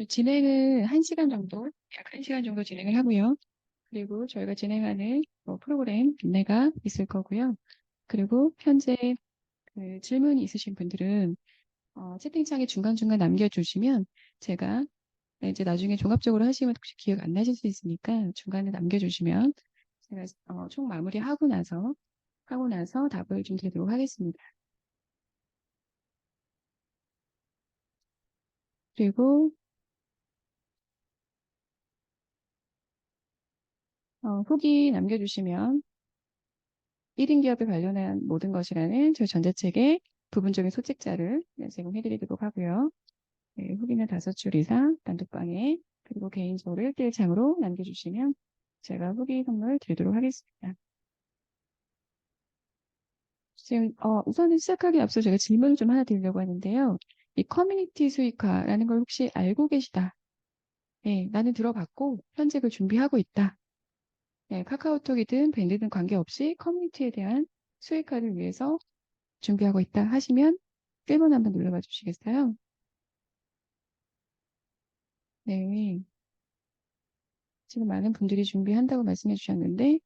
진행을 1시간 정도, 약 1시간 정도 진행을 하고요. 그리고 저희가 진행하는 뭐 프로그램 안내가 있을 거고요. 그리고 현재 그 질문이 있으신 분들은 채팅창에 중간중간 남겨주시면 제가 이제 나중에 종합적으로 하시면 혹시 기억 안 나실 수 있으니까 중간에 남겨주시면 제가 총 마무리하고 나서 답을 좀 드리도록 하겠습니다. 그리고 후기 남겨주시면 1인 기업에 관련한 모든 것이라는 저희 전자책의 부분적인 소책자를 제공해드리도록 하고요. 네, 후기는 5줄 이상 단톡방에 그리고 개인적으로 1대1 창으로 남겨주시면 제가 후기 선물 드리도록 하겠습니다. 지금 우선은 시작하기 앞서 제가 질문을 좀 하나 드리려고 하는데요. 이 커뮤니티 수익화라는 걸 혹시 알고 계시다? 네, 나는 들어봤고 현직을 준비하고 있다. 네, 카카오톡이든 밴드든 관계없이 커뮤니티에 대한 수익화를 위해서 준비하고 있다 하시면 1번 한번 눌러봐 주시겠어요? 네, 지금 많은 분들이 준비한다고 말씀해 주셨는데,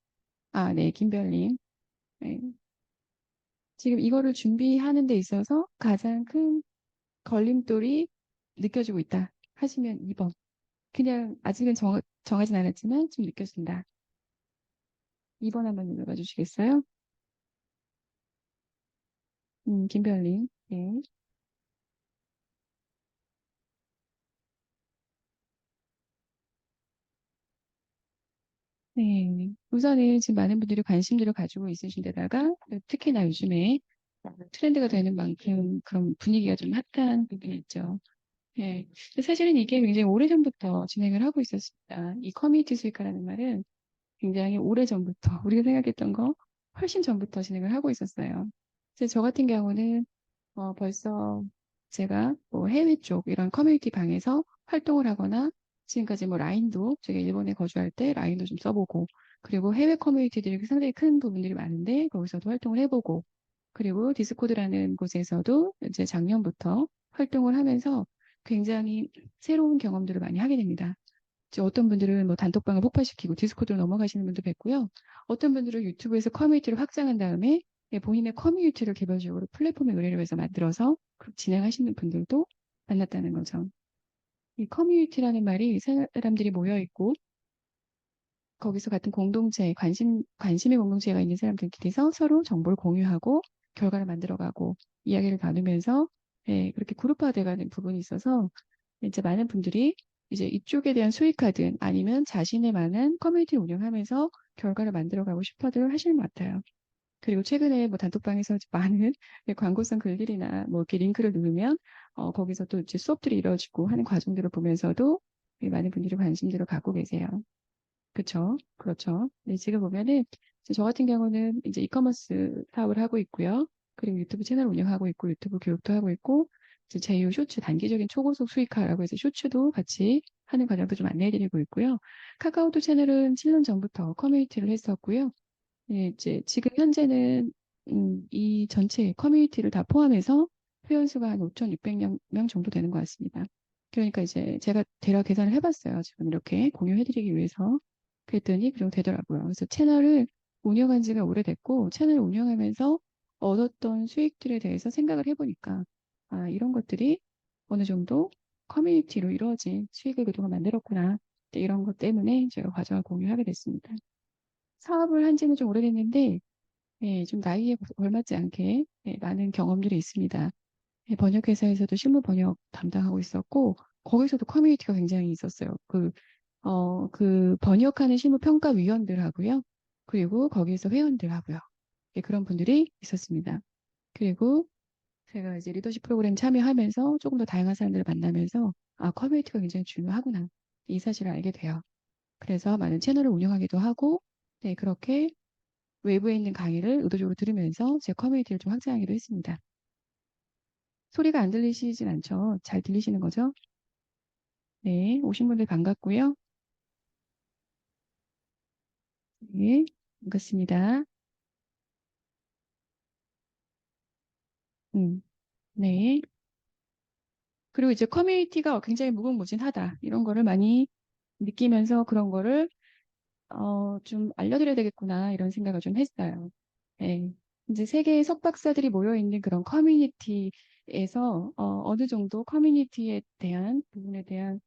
네, 김별님. 네, 지금 이거를 준비하는 데 있어서 가장 큰 걸림돌이 느껴지고 있다 하시면 2번. 그냥 아직은 정하진 않았지만 좀 느껴진다. 2번 한번 눌러봐 주시겠어요? 김별님. 네. 네. 우선은 지금 많은 분들이 관심들을 가지고 있으신 데다가 특히나 요즘에 트렌드가 되는 만큼 그런 분위기가 좀 핫한 부분이 있죠. 네. 근데 사실은 이게 굉장히 오래전부터 진행을 하고 있었습니다. 이 커뮤니티 수익화라는 말은 굉장히 오래전부터 우리가 생각했던 거 훨씬 전부터 진행을 하고 있었어요. 그래서 저 같은 경우는 벌써 제가 뭐 해외 쪽 이런 커뮤니티 방에서 활동을 하거나 지금까지 뭐 라인도 제가 일본에 거주할 때 라인도 좀 써보고 그리고 해외 커뮤니티들이 상당히 큰 부분들이 많은데 거기서도 활동을 해보고 그리고 디스코드라는 곳에서도 이제 작년부터 활동을 하면서 굉장히 새로운 경험들을 많이 하게 됩니다. 이제 어떤 분들은 뭐 단톡방을 폭파시키고 디스코드로 넘어가시는 분도 뵀고요. 어떤 분들은 유튜브에서 커뮤니티를 확장한 다음에 본인의 커뮤니티를 개별적으로 플랫폼에 의뢰를 해서 만들어서 그렇게 진행하시는 분들도 만났다는 거죠. 이 커뮤니티라는 말이 사람들이 모여 있고 거기서 같은 공동체, 관심의 공동체가 있는 사람들끼리서 서로 정보를 공유하고 결과를 만들어가고 이야기를 나누면서 그렇게 그룹화돼가는 부분이 있어서 이제 많은 분들이 이제 이쪽에 대한 수익화든 아니면 자신의 많은 커뮤니티를 운영하면서 결과를 만들어가고 싶어들 하시는 것 같아요. 그리고 최근에 뭐 단톡방에서 많은 광고성 글들이나 뭐 이렇게 링크를 누르면 거기서 또 이제 수업들이 이루어지고 하는 과정들을 보면서도 많은 분들이 관심들을 갖고 계세요. 그렇죠. 그렇죠. 네, 지금 보면은 이제 저 같은 경우는 이제 이커머스 사업을 하고 있고요. 그리고 유튜브 채널 운영하고 있고 유튜브 교육도 하고 있고 이제 제휴 쇼츠 단기적인 초고속 수익화라고 해서 쇼츠도 같이 하는 과정도 좀 안내해드리고 있고요. 카카오톡 채널은 7년 전부터 커뮤니티를 했었고요. 네, 이제 지금 현재는 이 전체 커뮤니티를 다 포함해서 회원수가 한 5,600명 정도 되는 것 같습니다. 그러니까 이제 제가 대략 계산을 해봤어요. 지금 이렇게 공유해드리기 위해서. 그랬더니 그 정도 되더라고요. 그래서 채널을 운영한 지가 오래됐고, 채널을 운영하면서 얻었던 수익들에 대해서 생각을 해보니까, 이런 것들이 어느 정도 커뮤니티로 이루어진 수익을 그동안 만들었구나. 이런 것 때문에 제가 과정을 공유하게 됐습니다. 사업을 한 지는 좀 오래됐는데, 좀 나이에 걸맞지 않게 많은 경험들이 있습니다. 번역회사에서도 실무 번역 담당하고 있었고, 거기서도 커뮤니티가 굉장히 있었어요. 그 번역하는 실무 평가위원들하고요. 그리고 거기에서 회원들하고요. 그런 분들이 있었습니다. 그리고 제가 이제 리더십 프로그램 참여하면서 조금 더 다양한 사람들을 만나면서, 커뮤니티가 굉장히 중요하구나. 이 사실을 알게 돼요. 그래서 많은 채널을 운영하기도 하고, 그렇게 외부에 있는 강의를 의도적으로 들으면서 제 커뮤니티를 좀 확장하기도 했습니다. 소리가 안 들리시진 않죠? 잘 들리시는 거죠? 네, 오신 분들 반갑고요. 네, 반갑습니다. 음, 네. 그리고 이제 커뮤니티가 굉장히 무궁무진하다. 이런 거를 많이 느끼면서 그런 거를 좀 알려드려야 되겠구나 이런 생각을 좀 했어요. 예. 이제 세계의 석박사들이 모여 있는 그런 커뮤니티에서 어느 정도 커뮤니티에 대한 부분에 대한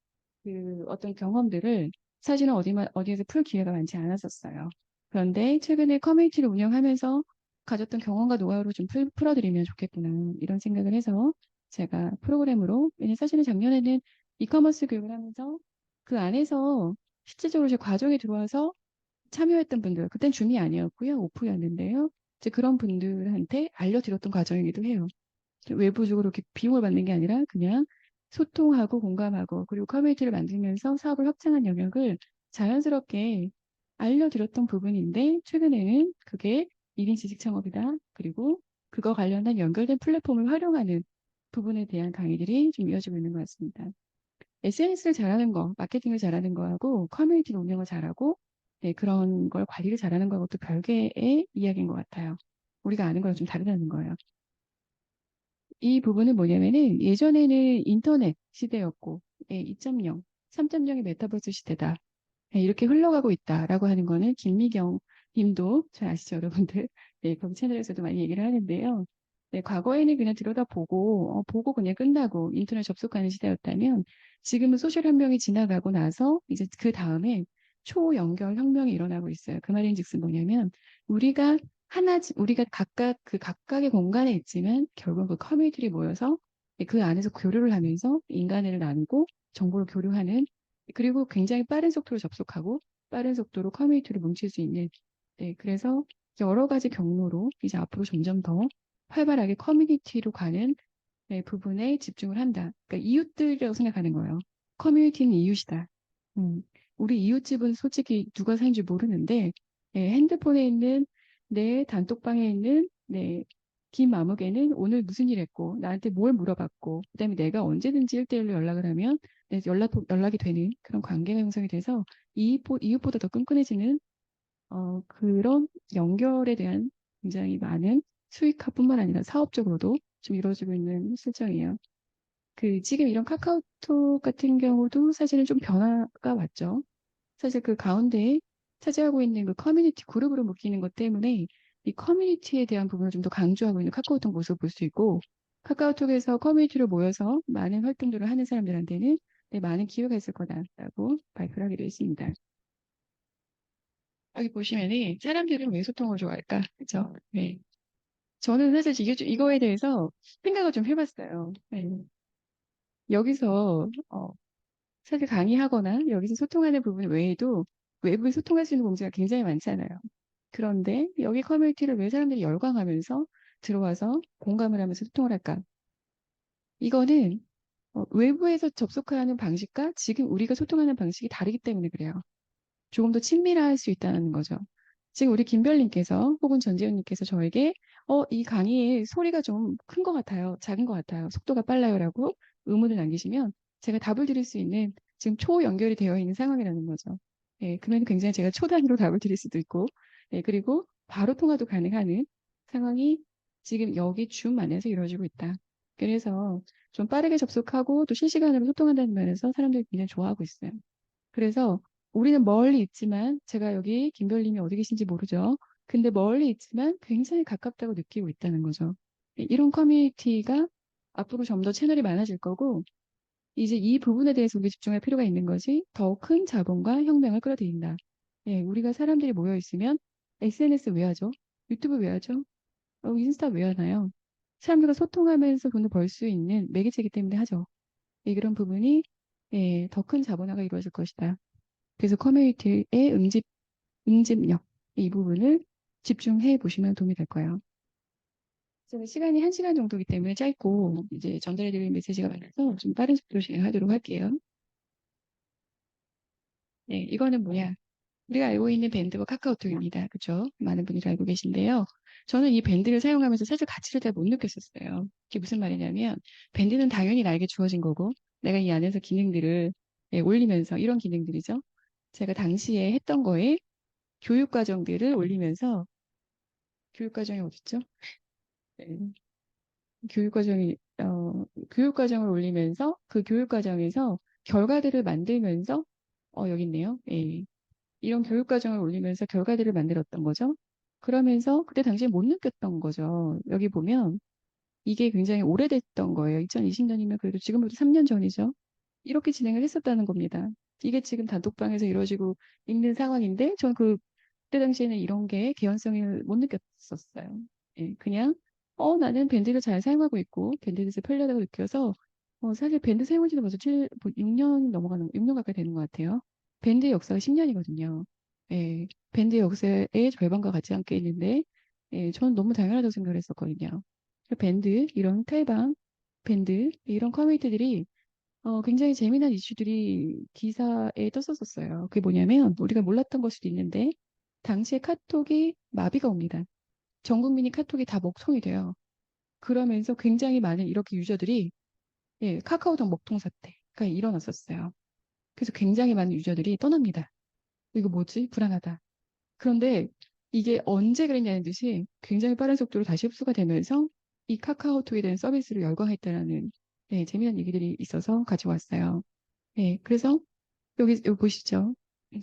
그 어떤 경험들을 사실은 어디에서 풀 기회가 많지 않았었어요. 그런데 최근에 커뮤니티를 운영하면서 가졌던 경험과 노하우를 좀 풀어드리면 좋겠구나 이런 생각을 해서 제가 프로그램으로 왜냐면 사실은 작년에는 이커머스 교육을 하면서 그 안에서 실질적으로 제 과정에 들어와서 참여했던 분들, 그땐 줌이 아니었고요. 오프였는데요. 이제 그런 분들한테 알려드렸던 과정이기도 해요. 외부적으로 이렇게 비용을 받는 게 아니라 그냥 소통하고 공감하고 그리고 커뮤니티를 만들면서 사업을 확장한 영역을 자연스럽게 알려드렸던 부분인데 최근에는 그게 1인 지식 창업이다. 그리고 그거 관련한 연결된 플랫폼을 활용하는 부분에 대한 강의들이 좀 이어지고 있는 것 같습니다. SNS를 잘하는 거, 마케팅을 잘하는 거하고 커뮤니티 운영을 잘하고 네, 그런 걸 관리를 잘하는 거하고 또 별개의 이야기인 것 같아요. 우리가 아는 거랑 좀 다르다는 거예요. 이 부분은 뭐냐면은 예전에는 인터넷 시대였고 2.0, 3.0의 메타버스 시대다. 이렇게 흘러가고 있다라고 하는 거는 김미경 님도 잘 아시죠, 여러분들? 네, 거기 채널에서도 많이 얘기를 하는데요. 네, 과거에는 그냥 들여다보고, 보고 그냥 끝나고 인터넷 접속하는 시대였다면 지금은 소셜 혁명이 지나가고 나서 이제 그 다음에 초연결 혁명이 일어나고 있어요. 그 말인즉슨 뭐냐면 우리가 우리가 각각 그 각각의 공간에 있지만 결국 그 커뮤니티를 모여서 그 안에서 교류를 하면서 인간을 나누고 정보를 교류하는 그리고 굉장히 빠른 속도로 접속하고 빠른 속도로 커뮤니티를 뭉칠 수 있는 네, 그래서 여러 가지 경로로 이제 앞으로 점점 더 활발하게 커뮤니티로 가는 네, 부분에 집중을 한다. 그러니까 이웃들이라고 생각하는 거예요. 커뮤니티는 이웃이다. 음, 우리 이웃집은 솔직히 누가 사는지 모르는데 핸드폰에 있는 내 단톡방에 있는 내 김아무개는 오늘 무슨 일 했고 나한테 뭘 물어봤고 그다음에 내가 언제든지 1대1로 연락을 하면 연락이 되는 그런 관계가 형성이 돼서 이웃보다 더 끈끈해지는 그런 연결에 대한 굉장히 많은 수익화뿐만 아니라 사업적으로도 좀 이루어지고 있는 실정이에요. 그 지금 이런 카카오톡 같은 경우도 사실은 좀 변화가 왔죠. 사실 그 가운데 차지하고 있는 그 커뮤니티 그룹으로 묶이는 것 때문에 이 커뮤니티에 대한 부분을 좀 더 강조하고 있는 카카오톡 모습을 볼 수 있고 카카오톡에서 커뮤니티로 모여서 많은 활동들을 하는 사람들한테는 네, 많은 기회가 있을 거다라고 발표를 하기도 했습니다. 여기 보시면은 사람들은 왜 소통을 좋아할까? 그죠? 네. 저는 사실 이거에 대해서 생각을 좀 해봤어요. 네. 여기서 사실 강의하거나 여기서 소통하는 부분 외에도 외부에 소통할 수 있는 공지가 굉장히 많잖아요. 그런데 여기 커뮤니티를 왜 사람들이 열광하면서 들어와서 공감을 하면서 소통을 할까? 이거는 외부에서 접속하는 방식과 지금 우리가 소통하는 방식이 다르기 때문에 그래요. 조금 더 친밀할 수 있다는 거죠. 지금 우리 김별님께서 혹은 전지현님께서 저에게 이 강의의 소리가 좀 큰 것 같아요. 작은 것 같아요. 속도가 빨라요라고 의문을 남기시면 제가 답을 드릴 수 있는 지금 초연결이 되어 있는 상황이라는 거죠. 예, 그러면 굉장히 제가 초단위로 답을 드릴 수도 있고 예, 그리고 바로 통화도 가능한 상황이 지금 여기 줌 안에서 이루어지고 있다. 그래서 좀 빠르게 접속하고 또 실시간으로 소통한다는 면에서 사람들이 굉장히 좋아하고 있어요. 그래서 우리는 멀리 있지만 제가 여기 김별님이 어디 계신지 모르죠. 근데 멀리 있지만 굉장히 가깝다고 느끼고 있다는 거죠. 이런 커뮤니티가 앞으로 좀 더 채널이 많아질 거고 이제 이 부분에 대해서 우리 집중할 필요가 있는 것이 더 큰 자본과 혁명을 끌어들인다. 예, 우리가 사람들이 모여 있으면 SNS 왜 하죠? 유튜브 왜 하죠? 인스타 왜 하나요? 사람들과 소통하면서 돈을 벌 수 있는 매개체이기 때문에 하죠. 예, 그런 부분이 예, 더 큰 자본화가 이루어질 것이다. 그래서 커뮤니티의 응집력 이 부분을 집중해 보시면 도움이 될 거예요. 그래서 시간이 1시간 정도이기 때문에 짧고 이제 전달해 드릴 메시지가 많아서 좀 빠른 속도로 진행하도록 할게요. 네, 이거는 뭐야? 우리가 알고 있는 밴드와 카카오톡입니다. 그죠? 많은 분들이 알고 계신데요. 저는 이 밴드를 사용하면서 사실 가치를 잘 못 느꼈었어요. 이게 무슨 말이냐면 밴드는 당연히 나에게 주어진 거고 내가 이 안에서 기능들을 올리면서 이런 기능들이죠. 제가 당시에 했던 거에 교육 과정들을 올리면서 교육 과정이 어딨죠? 네. 교육 과정이 교육 과정을 올리면서 그 교육 과정에서 결과들을 만들면서 여기 있네요. 예. 이런 교육 과정을 올리면서 결과들을 만들었던 거죠. 그러면서 그때 당시에 못 느꼈던 거죠. 여기 보면 이게 굉장히 오래됐던 거예요. 2020년이면 그래도 지금부터 3년 전이죠. 이렇게 진행을 했었다는 겁니다. 이게 지금 단톡방에서 이루어지고 있는 상황인데 전 그때 당시에는 이런 게 개연성을 못 느꼈었어요. 예, 그냥 나는 밴드를 잘 사용하고 있고 밴드에서 편리하다고 느껴서 사실 밴드 사용한 지도 벌써 6년 넘어가는 6년 가까이 되는 것 같아요. 밴드의 역사가 10년이거든요. 예, 밴드 역사의 절반과 같지 않게 있는데 예, 저는 너무 당연하다고 생각을 했었거든요. 밴드 이런 탈방 밴드 이런 커뮤니티들이 굉장히 재미난 이슈들이 기사에 떴었어요. 그게 뭐냐면 우리가 몰랐던 걸 수도 있는데 당시에 카톡이 마비가 옵니다. 전 국민이 카톡이 다 먹통이 돼요. 그러면서 굉장히 많은 이렇게 유저들이 예, 카카오톡 먹통 사태가 일어났었어요. 그래서 굉장히 많은 유저들이 떠납니다. 이거 뭐지? 불안하다. 그런데 이게 언제 그랬냐는 듯이 굉장히 빠른 속도로 다시 흡수가 되면서 이 카카오톡에 대한 서비스를 열광했다라는 네, 재미난 얘기들이 있어서 가져왔어요. 네, 그래서 여기 보시죠.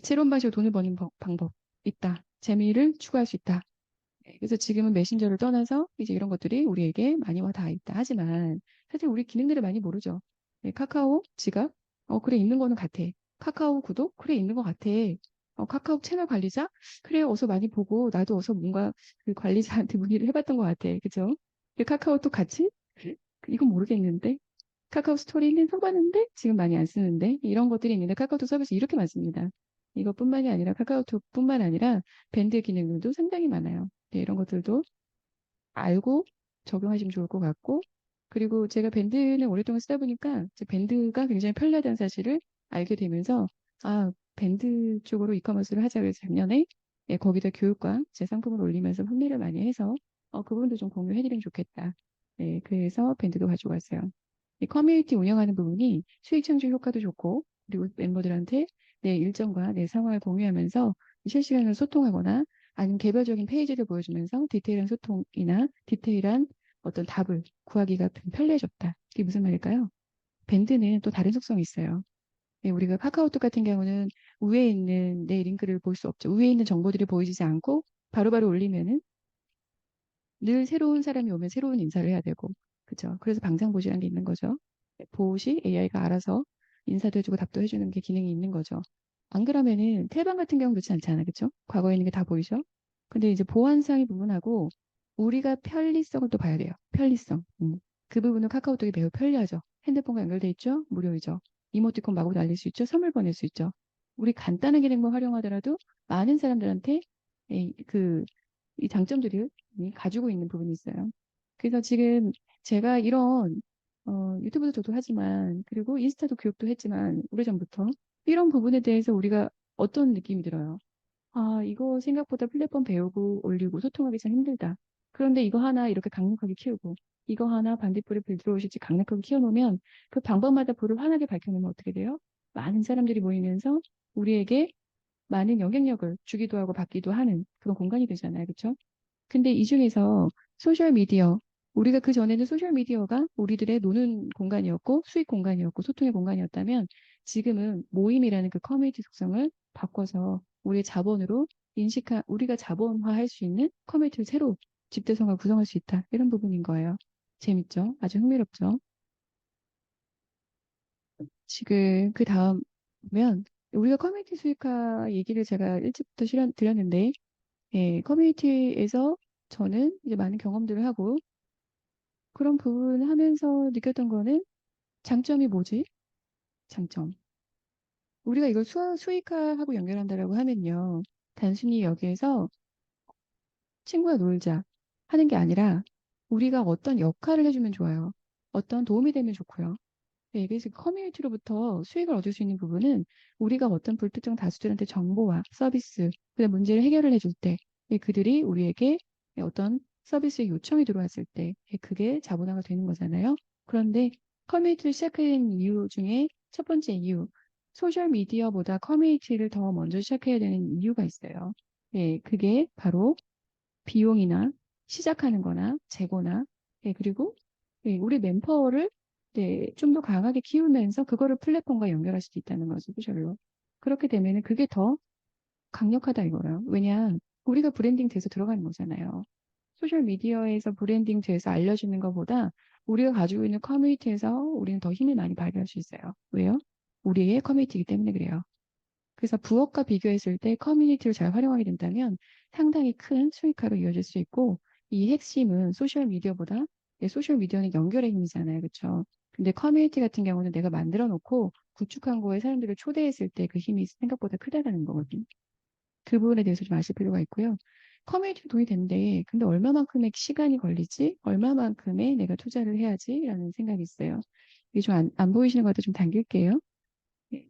새로운 방식으로 돈을 버는 방법 있다. 재미를 추구할 수 있다. 네, 그래서 지금은 메신저를 떠나서 이제 이런 것들이 우리에게 많이 와 닿아 있다. 하지만 사실 우리 기능들을 많이 모르죠. 네, 카카오 지갑, 그래 있는 거는 같아. 카카오 구독, 그래 있는 거 같아. 카카오 채널 관리자, 그래 어서 많이 보고 나도 어서 뭔가 그 관리자한테 문의를 해봤던 것 같아. 그죠? 카카오톡 같이? 이건 모르겠는데. 카카오 스토리는 써봤는데 지금 많이 안 쓰는데 이런 것들이 있는데 카카오톡 서비스 이렇게 많습니다. 이것뿐만이 아니라 카카오톡뿐만 아니라 밴드 기능들도 상당히 많아요. 네, 이런 것들도 알고 적용하시면 좋을 것 같고 그리고 제가 밴드는 오랫동안 쓰다 보니까 이제 밴드가 굉장히 편리하다는 사실을 알게 되면서 아 밴드 쪽으로 이커머스를 하자 고 작년에 예, 거기다 교육과 제 상품을 올리면서 판매를 많이 해서 그 부분도 좀 공유해드리면 좋겠다. 네, 그래서 밴드도 가지고 왔어요. 이 커뮤니티 운영하는 부분이 수익 창출 효과도 좋고 그리고 멤버들한테 내 일정과 내 상황을 공유하면서 실시간으로 소통하거나 아니면 개별적인 페이지를 보여주면서 디테일한 소통이나 디테일한 어떤 답을 구하기가 좀 편리해졌다. 이게 무슨 말일까요? 밴드는 또 다른 속성이 있어요. 예, 우리가 카카오톡 같은 경우는 위에 있는 내 링크를 볼 수 없죠. 위에 있는 정보들이 보이지 않고 바로바로 올리면은 늘 새로운 사람이 오면 새로운 인사를 해야 되고, 그죠? 그래서 방장보시라는 게 있는 거죠. 보시 AI가 알아서 인사도 해주고 답도 해주는 게 기능이 있는 거죠. 안 그러면은 텔방 같은 경우 그렇지 않잖아, 그죠? 과거에 있는 게 다 보이죠? 근데 이제 보안상의 부분하고 우리가 편리성을 또 봐야 돼요. 편리성. 그 부분은 카카오톡이 매우 편리하죠. 핸드폰과 연결돼 있죠? 무료이죠. 이모티콘 마구 날릴 수 있죠? 선물 보낼 수 있죠. 우리 간단한 기능만 활용하더라도 많은 사람들한테 이 장점들을 가지고 있는 부분이 있어요. 그래서 지금 제가 이런 유튜브도 저도 하지만 그리고 인스타도 교육도 했지만 오래전부터 이런 부분에 대해서 우리가 어떤 느낌이 들어요? 아, 이거 생각보다 플랫폼 배우고 올리고 소통하기 참 힘들다. 그런데 이거 하나 이렇게 강력하게 키우고 이거 하나 반딧불에 불 들어오실지 강력하게 키워놓으면 그 방법마다 불을 환하게 밝혀놓으면 어떻게 돼요? 많은 사람들이 모이면서 우리에게 많은 영향력을 주기도 하고 받기도 하는 그런 공간이 되잖아요. 그렇죠? 근데 이 중에서 소셜미디어, 우리가 그 전에는 소셜미디어가 우리들의 노는 공간이었고 수익 공간이었고 소통의 공간이었다면 지금은 모임이라는 그 커뮤니티 속성을 바꿔서 우리의 자본으로 우리가 자본화할 수 있는 커뮤니티를 새로 집대성을 구성할 수 있다. 이런 부분인 거예요. 재밌죠? 아주 흥미롭죠? 지금 그 다음 보면 우리가 커뮤니티 수익화 얘기를 제가 일찍부터 드렸는데 예, 커뮤니티에서 저는 이제 많은 경험들을 하고 그런 부분 하면서 느꼈던 거는 장점이 뭐지? 장점. 우리가 이걸 수익화하고 연결한다라고 하면요. 단순히 여기에서 친구와 놀자 하는 게 아니라 우리가 어떤 역할을 해주면 좋아요. 어떤 도움이 되면 좋고요. 네, 그래서 커뮤니티로부터 수익을 얻을 수 있는 부분은 우리가 어떤 불특정 다수들한테 정보와 서비스, 그다음 문제를 해결을 해줄 때 그들이 우리에게 어떤 서비스의 요청이 들어왔을 때 그게 자본화가 되는 거잖아요. 그런데 커뮤니티를 시작한 이유 중에 첫 번째 이유, 소셜 미디어보다 커뮤니티를 더 먼저 시작해야 되는 이유가 있어요. 네, 그게 바로 비용이나 시작하는 거나 재고나 그리고 우리 맨파워를 네, 좀 더 강하게 키우면서 그거를 플랫폼과 연결할 수도 있다는 거죠, 소셜로. 그렇게 되면은 그게 더 강력하다 이거예요. 왜냐, 우리가 브랜딩 돼서 들어가는 거잖아요. 소셜 미디어에서 브랜딩 돼서 알려주는 것보다 우리가 가지고 있는 커뮤니티에서 우리는 더 힘을 많이 발휘할 수 있어요. 왜요? 우리의 커뮤니티이기 때문에 그래요. 그래서 부업과 비교했을 때 커뮤니티를 잘 활용하게 된다면 상당히 큰 수익화로 이어질 수 있고 이 핵심은 소셜 미디어보다 소셜 미디어는 연결의 힘이잖아요. 그렇죠? 근데 커뮤니티 같은 경우는 내가 만들어 놓고 구축한 거에 사람들을 초대했을 때 그 힘이 생각보다 크다라는 거거든요. 그 부분에 대해서 좀 아실 필요가 있고요. 커뮤니티가 돈이 된대. 근데 얼마만큼의 시간이 걸리지? 얼마만큼의 내가 투자를 해야지? 라는 생각이 있어요. 이게 좀 안 보이시는 것 같아 좀 당길게요. 네.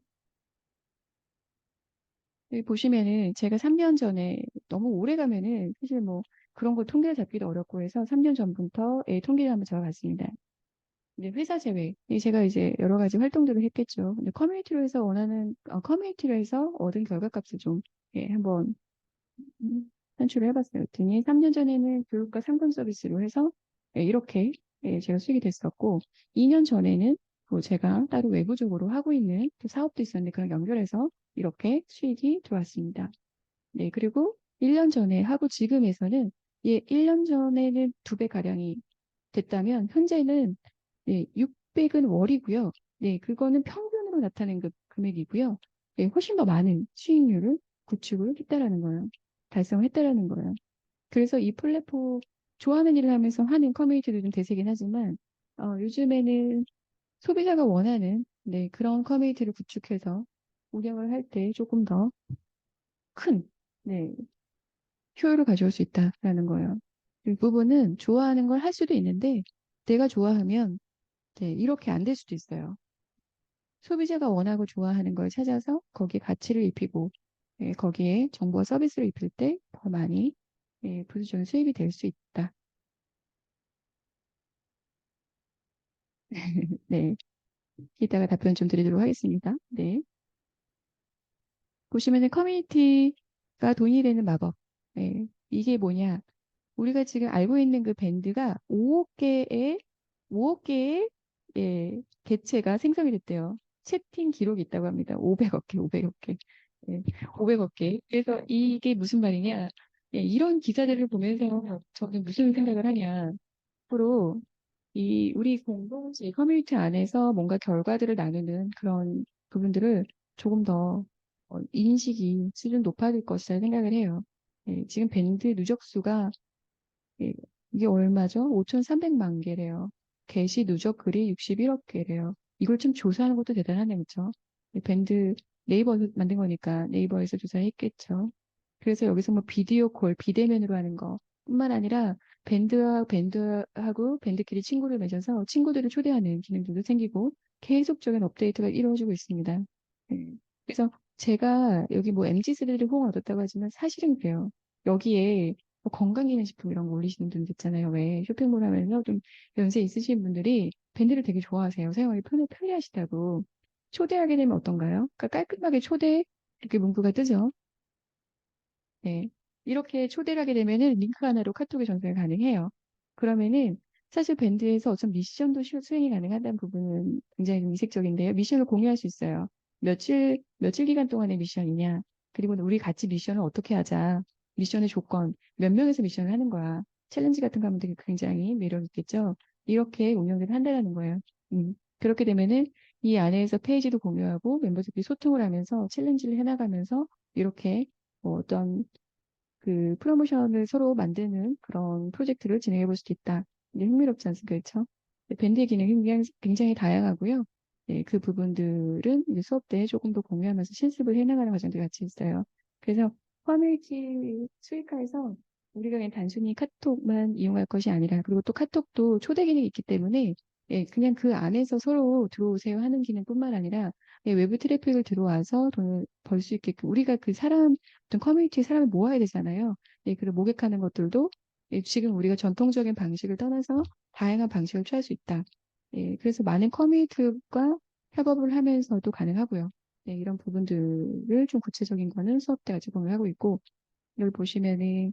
여기 보시면은 제가 3년 전에 너무 오래 가면은 사실 뭐 그런 거 통계를 잡기도 어렵고 해서 3년 전부터 통계를 한번 잡아봤습니다. 근데 회사 제외, 제가 이제 여러 가지 활동들을 했겠죠. 근데 커뮤니티로 해서 얻은 결과값을 좀 한번 산출을 해봤어요. 그랬더니 3년 전에는 교육과 상담 서비스로 해서 이렇게 제가 수익이 됐었고 2년 전에는 뭐 제가 따로 외부적으로 하고 있는 또 사업도 있었는데 그런 연결해서 이렇게 수익이 들어왔습니다. 네, 그리고 1년 전에 하고 지금에서는 1년 전에는 2배 가량이 됐다면 현재는 600은 월이고요. 네, 그거는 평균으로 나타낸 그 금액이고요. 네, 훨씬 더 많은 수익률을 구축을 했다라는 거예요. 달성했다라는 거예요. 그래서 이 플랫폼 좋아하는 일을 하면서 하는 커뮤니티도 좀 대세긴 하지만 요즘에는 소비자가 원하는 그런 커뮤니티를 구축해서 운영을 할 때 조금 더 큰 효율을 가져올 수 있다라는 거예요. 이 부분은 좋아하는 걸 할 수도 있는데 내가 좋아하면 이렇게 안 될 수도 있어요. 소비자가 원하고 좋아하는 걸 찾아서 거기에 가치를 입히고 거기에 정보와 서비스를 입힐 때 더 많이 부수적인 수입이 될 수 있다. 네, 이따가 답변 좀 드리도록 하겠습니다. 네, 보시면은 커뮤니티가 돈이 되는 마법. 네, 이게 뭐냐? 우리가 지금 알고 있는 그 밴드가 5억 개의 개체가 생성이 됐대요. 채팅 기록이 있다고 합니다. 500억 개, 500억 개. 예, 500억 개. 그래서 이게 무슨 말이냐? 이런 기사들을 보면서 저는 무슨 생각을 하냐? 앞으로 이 우리 공동체 커뮤니티 안에서 뭔가 결과들을 나누는 그런 부분들을 조금 더 인식이 수준 높아질 것이라 생각을 해요. 지금 밴드 누적수가 예, 이게 얼마죠? 5,300만 개래요. 게시 누적 글이 61억 개래요. 이걸 좀 조사하는 것도 대단하네, 그쵸? 이 밴드 네이버에서 만든 거니까 네이버에서 조사했겠죠. 그래서 여기서 뭐 비디오 콜, 비대면으로 하는 거 뿐만 아니라 밴드하고 밴드끼리 친구를 맺어서 친구들을 초대하는 기능들도 생기고 계속적인 업데이트가 이루어지고 있습니다. 네. 그래서 제가 여기 뭐 MZ 세대들이 호응을 얻었다고 하지만 사실은 그래요. 여기에 뭐 건강기능식품 이런 거 올리시는 분들 있잖아요. 왜 쇼핑몰 하면서 좀 연세 있으신 분들이 밴드를 되게 좋아하세요. 사용하기 편리하시다고. 초대하게 되면 어떤가요? 그러니까 깔끔하게 초대 이렇게 문구가 뜨죠. 네. 이렇게 초대를 하게 되면은 링크 하나로 카톡에 전송이 가능해요. 그러면은 사실 밴드에서 어떤 미션도 수행이 가능하다는 부분은 굉장히 좀 이색적인데요. 미션을 공유할 수 있어요. 며칠 기간 동안의 미션이냐. 그리고 우리 같이 미션을 어떻게 하자. 미션의 조건, 몇 명에서 미션을 하는 거야. 챌린지 같은 거 하면 되게 굉장히 매력 있겠죠. 이렇게 운영을 한다는 거예요. 그렇게 되면은 이 안에서 페이지도 공유하고 멤버들끼리 소통을 하면서 챌린지를 해나가면서 이렇게 뭐 어떤 그 프로모션을 서로 만드는 그런 프로젝트를 진행해 볼 수도 있다. 이게 흥미롭지 않습니까? 그렇죠? 밴드의 기능이 굉장히 다양하고요. 네, 그 부분들은 이제 수업 때 조금 더 공유하면서 실습을 해나가는 과정도 같이 있어요. 그래서 커뮤니티 수익화에서 우리가 그냥 단순히 카톡만 이용할 것이 아니라 그리고 또 카톡도 초대 기능이 있기 때문에 그냥 그 안에서 서로 들어오세요 하는 기능뿐만 아니라 외부 트래픽을 들어와서 돈을 벌 수 있게끔 우리가 그 사람 어떤 커뮤니티에 사람을 모아야 되잖아요. 그를 모객하는 것들도 지금 우리가 전통적인 방식을 떠나서 다양한 방식을 취할 수 있다. 그래서 많은 커뮤니티과 협업을 하면서도 가능하고요. 이런 부분들을 좀 구체적인 거는 수업 때 같이 공유하고 있고, 여기 보시면은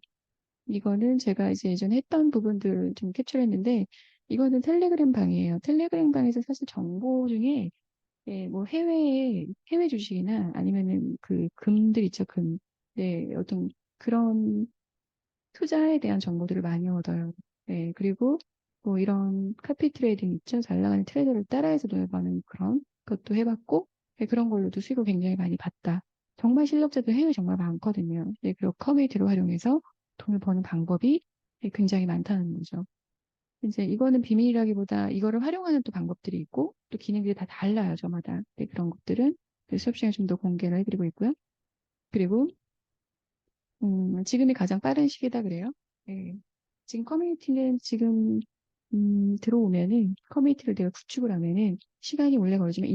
이거는 제가 이제 예전에 했던 부분들 좀 캡처했는데, 이거는 텔레그램 방이에요. 텔레그램 방에서 사실 정보 중에 예, 뭐 해외 주식이나 아니면은 그 금들 있죠, 금. 네, 어떤 그런 투자에 대한 정보들을 많이 얻어요. 네, 그리고 뭐 이런 카피 트레이딩 있죠. 잘 나가는 트레이더를 따라해서 돈을 버는 그런 것도 해봤고, 네, 그런 걸로도 수익을 굉장히 많이 봤다. 정말 실력자들 해외에 정말 많거든요. 네, 그리고 커뮤니티를 활용해서 돈을 버는 방법이 네, 굉장히 많다는 거죠. 이제 이거는 비밀이라기보다 이거를 활용하는 또 방법들이 있고 또 기능들이 다 달라요, 저마다. 네, 그런 것들은 그 수업 시간에 좀 더 공개를 해드리고 있고요. 그리고 지금이 가장 빠른 시기다 그래요. 네. 지금 커뮤니티는 지금 들어오면은 커뮤니티를 내가 구축을 하면은 시간이 오래 걸리지만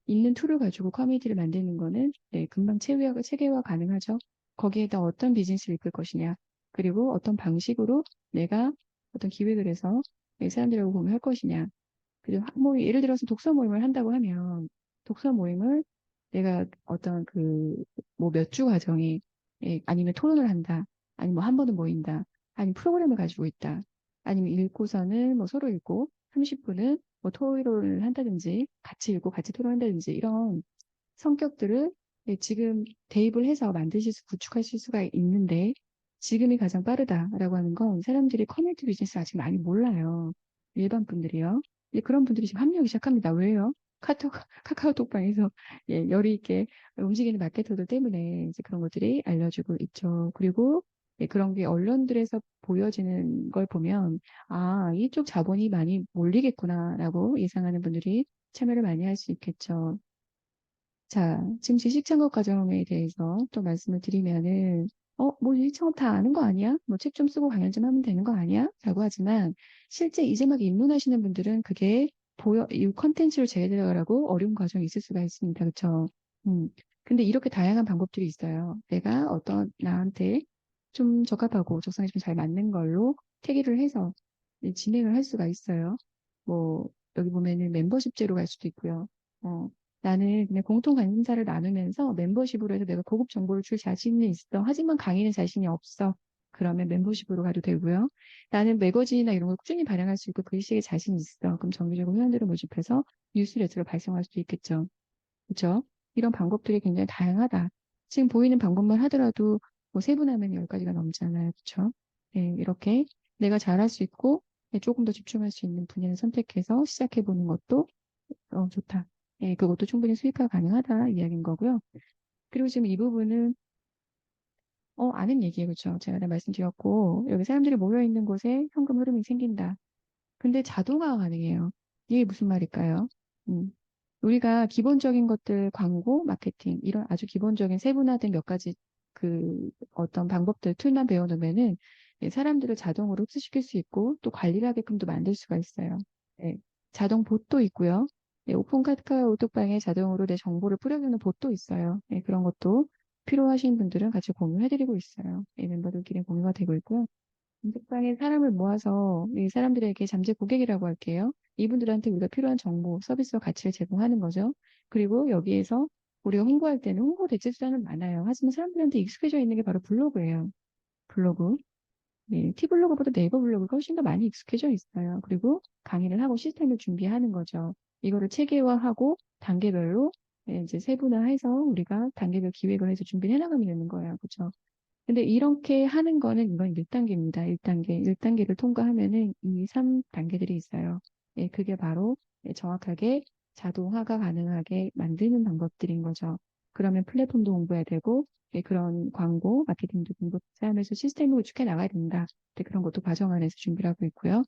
있는 툴을 가지고 커뮤니티를 만드는 거는 네, 금방 체계화 가능하죠. 거기에다 어떤 비즈니스를 이끌 것이냐, 그리고 어떤 방식으로 내가 어떤 기획을 해서 네, 사람들하고 공유할 것이냐. 그리고 뭐 예를 들어서 독서 모임을 한다고 하면 독서 모임을 내가 어떤 그 뭐 몇 주 과정이 예, 아니면 토론을 한다. 아니면 뭐 한 번은 모인다. 아니면 프로그램을 가지고 있다. 아니면 읽고서는 뭐 서로 읽고 30분은 뭐 토론을 한다든지 같이 읽고 같이 토론한다든지 이런 성격들을 예, 지금 대입을 해서 구축하실 수가 있는데 지금이 가장 빠르다라고 하는 건 사람들이 커뮤니티 비즈니스 아직 많이 몰라요. 일반 분들이요. 예, 그런 분들이 지금 합류하기 시작합니다. 왜요? 카카오톡방에서 예, 열의 있게 움직이는 마케터들 때문에 이제 그런 것들이 알려지고 있죠. 그리고 예, 그런 게 언론들에서 보여지는 걸 보면 아, 이쪽 자본이 많이 몰리겠구나라고 예상하는 분들이 참여를 많이 할 수 있겠죠. 자, 지금 지식 창업 과정에 대해서 또 말씀을 드리면은, 뭐 지식 창업 다 아는 거 아니야? 뭐 책 좀 쓰고 강연 좀 하면 되는 거 아니야? 라고 하지만, 실제 이제 막 입문하시는 분들은 그게 이 컨텐츠를 제대로 어려운 과정이 있을 수가 있습니다. 그쵸? 음. 근데 이렇게 다양한 방법들이 있어요. 내가 나한테 좀 적합하고 적성에 좀 잘 맞는 걸로 태기를 해서 진행을 할 수가 있어요. 뭐, 여기 보면은 멤버십제로 갈 수도 있고요. 어, 나는 그냥 공통 관심사를 나누면서 멤버십으로 해서 내가 고급 정보를 줄 자신이 있어. 하지만 강의는 자신이 없어. 그러면 멤버십으로 가도 되고요. 나는 매거진이나 이런 걸 꾸준히 발행할 수 있고 글쓰기에 자신 있어. 그럼 정기적으로 회원들을 모집해서 뉴스레터를 발송할 수도 있겠죠. 그렇죠? 이런 방법들이 굉장히 다양하다. 지금 보이는 방법만 하더라도 뭐 세분하면 10가지가 넘잖아요. 그렇죠? 네, 이렇게 내가 잘할 수 있고 네, 조금 더 집중할 수 있는 분야를 선택해서 시작해 보는 것도 좋다. 예, 그것도 충분히 수익화가 가능하다 이야기인 거고요. 그리고 지금 이 부분은 아는 얘기예요. 그렇죠? 제가 다 말씀드렸고 여기 사람들이 모여 있는 곳에 현금 흐름이 생긴다. 근데 자동화가 가능해요. 이게 무슨 말일까요? 음, 우리가 기본적인 것들, 광고, 마케팅, 이런 아주 기본적인 세분화된 몇 가지 그 어떤 방법들, 툴만 배워놓으면은 예, 사람들을 자동으로 흡수시킬 수 있고 또 관리를 하게끔도 만들 수가 있어요. 예, 자동 봇도 있고요. 예, 오픈 카카오 오톡방에 자동으로 내 정보를 뿌려주는 봇도 있어요. 예, 그런 것도 필요하신 분들은 같이 공유해드리고 있어요. 예, 멤버들끼리 공유가 되고 있고요. 단톡방에 사람을 모아서 이 사람들에게 잠재 고객이라고 할게요. 이분들한테 우리가 필요한 정보, 서비스와 가치를 제공하는 거죠. 그리고 여기에서 우리가 홍보할 때는 홍보 대체 수단은 많아요. 하지만 사람들한테 익숙해져 있는 게 바로 블로그예요. 블로그. 네, 티블로그보다 네이버 블로그가 훨씬 더 많이 익숙해져 있어요. 그리고 강의를 하고 시스템을 준비하는 거죠. 이거를 체계화하고 단계별로 네, 이제 세분화해서 우리가 단계별 기획을 해서 준비를 해나가면 되는 거예요. 그렇죠? 근데 이렇게 하는 거는 이건 1단계입니다. 1단계. 1단계를 통과하면은 2, 3단계들이 있어요. 예, 그게 바로 예, 정확하게 자동화가 가능하게 만드는 방법들인 거죠. 그러면 플랫폼도 공부해야 되고, 예, 그런 광고, 마케팅도 공부하면서 시스템을 구축해 나가야 된다. 네, 그런 것도 과정 안에서 준비를 하고 있고요.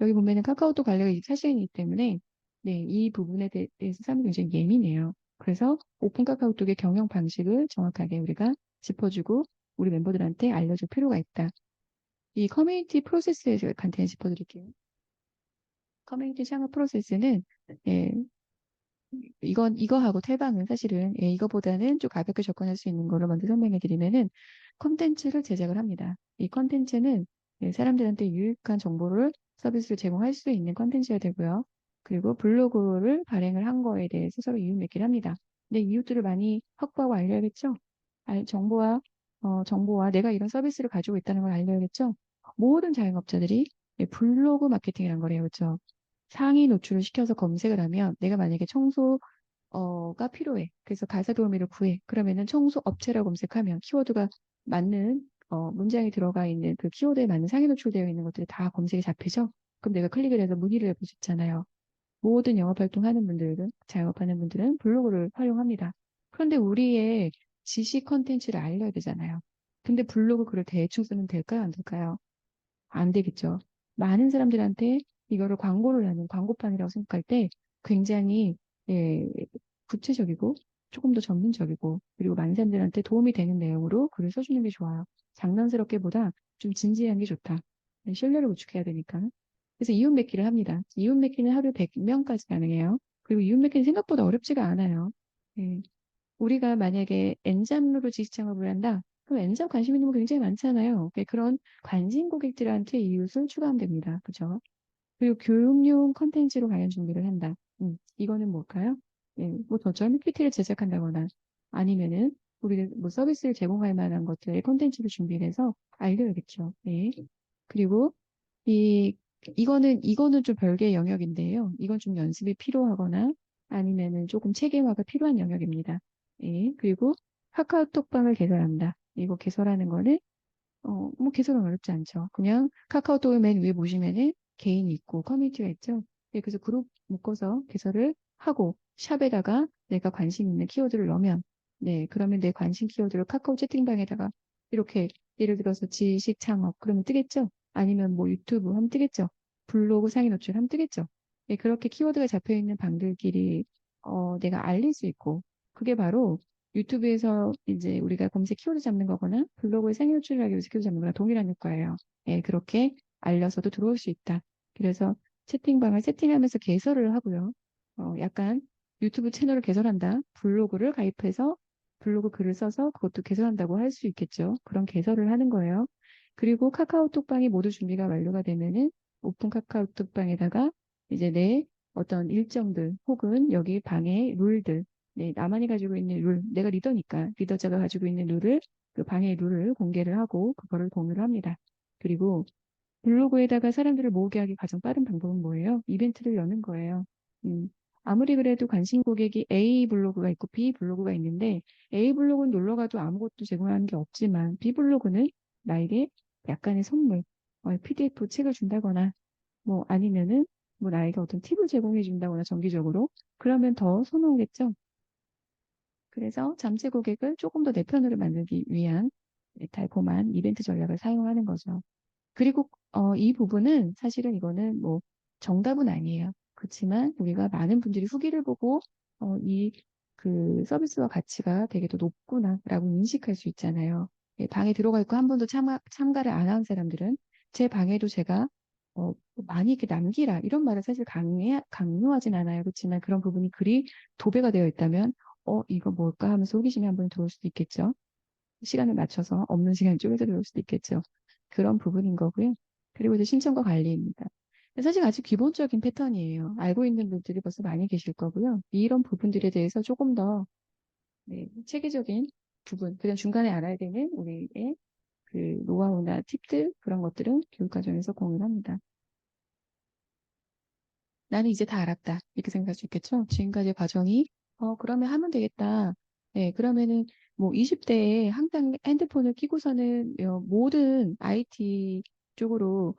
여기 보면은 카카오톡 관리가 사실이기 때문에, 네, 이 부분에 대해서 사람이 굉장히 예민해요. 그래서 오픈 카카오톡의 경영 방식을 정확하게 우리가 짚어주고 우리 멤버들한테 알려줄 필요가 있다. 이 커뮤니티 프로세스에 서 간단히 짚어드릴게요. 커뮤니티 창업 프로세스는 예, 이거하고 태방은 사실은 예, 이거보다는 좀 가볍게 접근할 수 있는 거를 먼저 설명해 드리면은 컨텐츠를 제작을 합니다. 이 컨텐츠는 예, 사람들한테 유익한 정보를 서비스를 제공할 수 있는 컨텐츠가 되고요. 그리고 블로그를 발행을 한 거에 대해서 서로 이웃 맺기를 합니다. 근데 이웃들을 많이 확보하고 알려야겠죠? 정보와 내가 이런 서비스를 가지고 있다는 걸 알려야겠죠? 모든 자영업자들이 블로그 마케팅이란 거래요. 그렇죠? 상위 노출을 시켜서 검색을 하면 내가 만약에 청소가 필요해. 그래서 가사 도우미를 구해. 그러면은 청소 업체라고 검색하면 키워드가 맞는 문장이 들어가 있는 그 키워드에 맞는 상위 노출되어 있는 것들이 다 검색이 잡히죠. 그럼 내가 클릭을 해서 문의를 해볼 수 있잖아요. 모든 영업 활동하는 분들은, 자영업하는 분들은 블로그를 활용합니다. 그런데 우리의 지식 컨텐츠를 알려야 되잖아요. 근데 블로그 글을 대충 쓰면 될까요? 안 될까요? 안 되겠죠. 많은 사람들한테 이거를 광고를 하는 광고판이라고 생각할 때 굉장히 예, 구체적이고 조금 더 전문적이고 그리고 많은 사람들한테 도움이 되는 내용으로 글을 써주는 게 좋아요. 장난스럽게보다 좀 진지한 게 좋다. 신뢰를 구축해야 되니까. 그래서 이웃 맺기를 합니다. 이웃 맺기는 하루에 100명까지 가능해요. 그리고 이웃 맺기는 생각보다 어렵지가 않아요. 예. 우리가 만약에 N잡으로 지식 창업을 한다. 그럼 N잡 관심 있는 분 굉장히 많잖아요. 그런 관심 고객들한테 이웃을 추가하면 됩니다. 그죠? 그리고 교육용 컨텐츠로 관련 준비를 한다. 이거는 뭘까요? 예, 뭐 저처럼 PPT를 제작한다거나 아니면은 우리 뭐 서비스를 제공할 만한 것들의 컨텐츠를 준비를 해서 알려야겠죠. 네. 그리고 이 이거는 좀 별개의 영역인데요. 이건 좀 연습이 필요하거나 아니면은 조금 체계화가 필요한 영역입니다. 예. 그리고 카카오톡방을 개설한다. 이거 개설하는 거는 뭐 개설은 어렵지 않죠. 그냥 카카오톡을 맨 위에 보시면은 개인이 있고 커뮤니티가 있죠. 예, 그래서 그룹 묶어서 개설을 하고 샵에다가 내가 관심 있는 키워드를 넣으면 네, 그러면 내 관심 키워드를 카카오 채팅방에다가 이렇게 예를 들어서 지식 창업 그러면 뜨겠죠. 아니면 뭐 유튜브 하면 뜨겠죠. 블로그 상위 노출 하면 뜨겠죠. 예, 그렇게 키워드가 잡혀 있는 방들끼리 내가 알릴 수 있고 그게 바로 유튜브에서 이제 우리가 검색 키워드 잡는 거거나 블로그에 생일 노출을 하기 위해서 키워드 잡는 거랑 동일한 효과예요. 예, 그렇게 알려서도 들어올 수 있다. 그래서 채팅방을 세팅하면서 개설을 하고요. 약간 유튜브 채널을 개설한다. 블로그를 가입해서 블로그 글을 써서 그것도 개설한다고 할 수 있겠죠. 그런 개설을 하는 거예요. 그리고 카카오톡방이 모두 준비가 완료가 되면은 오픈 카카오톡방에다가 이제 내 어떤 일정들 혹은 여기 방의 룰들 네, 나만이 가지고 있는 룰, 내가 리더니까 리더자가 가지고 있는 룰을 그 방의 룰을 공개를 하고 그거를 공유를 합니다. 그리고 블로그에다가 사람들을 모으게 하기 가장 빠른 방법은 뭐예요? 이벤트를 여는 거예요. 음, 아무리 그래도 관심 고객이 A 블로그가 있고 B 블로그가 있는데 A 블로그는 놀러 가도 아무것도 제공하는 게 없지만 B 블로그는 나에게 약간의 선물, PDF 책을 준다거나 뭐 아니면은 뭐 나에게 어떤 팁을 제공해 준다거나 정기적으로 그러면 더 선호하겠죠. 그래서 잠재 고객을 조금 더 내 편으로 만들기 위한 달콤한 이벤트 전략을 사용하는 거죠. 그리고 이 부분은 사실은 이거는 뭐 정답은 아니에요. 그렇지만 우리가 많은 분들이 후기를 보고 이 그 서비스와 가치가 되게 더 높구나라고 인식할 수 있잖아요. 예, 방에 들어가 있고 한 번도 참가를 안 한 사람들은 제 방에도 제가 많이 이렇게 남기라 이런 말을 사실 강요하진 않아요. 그렇지만 그런 부분이 글이 도배가 되어 있다면 이거 뭘까 하면서 호기심이 한 번 들어올 수도 있겠죠. 시간을 맞춰서 없는 시간 쪼개서 들어올 수도 있겠죠. 그런 부분인 거고요. 그리고 이제 신청과 관리입니다. 사실 아주 기본적인 패턴이에요. 알고 있는 분들이 벌써 많이 계실 거고요. 이런 부분들에 대해서 조금 더 네, 체계적인 부분, 그다음 중간에 알아야 되는 우리의 그 노하우나 팁들 그런 것들은 교육과정에서 공유합니다. 나는 이제 다 알았다. 이렇게 생각할 수 있겠죠? 지금까지의 과정이, 그러면 하면 되겠다. 네, 그러면은 뭐 20대에 항상 핸드폰을 끼고서는 모든 IT 쪽으로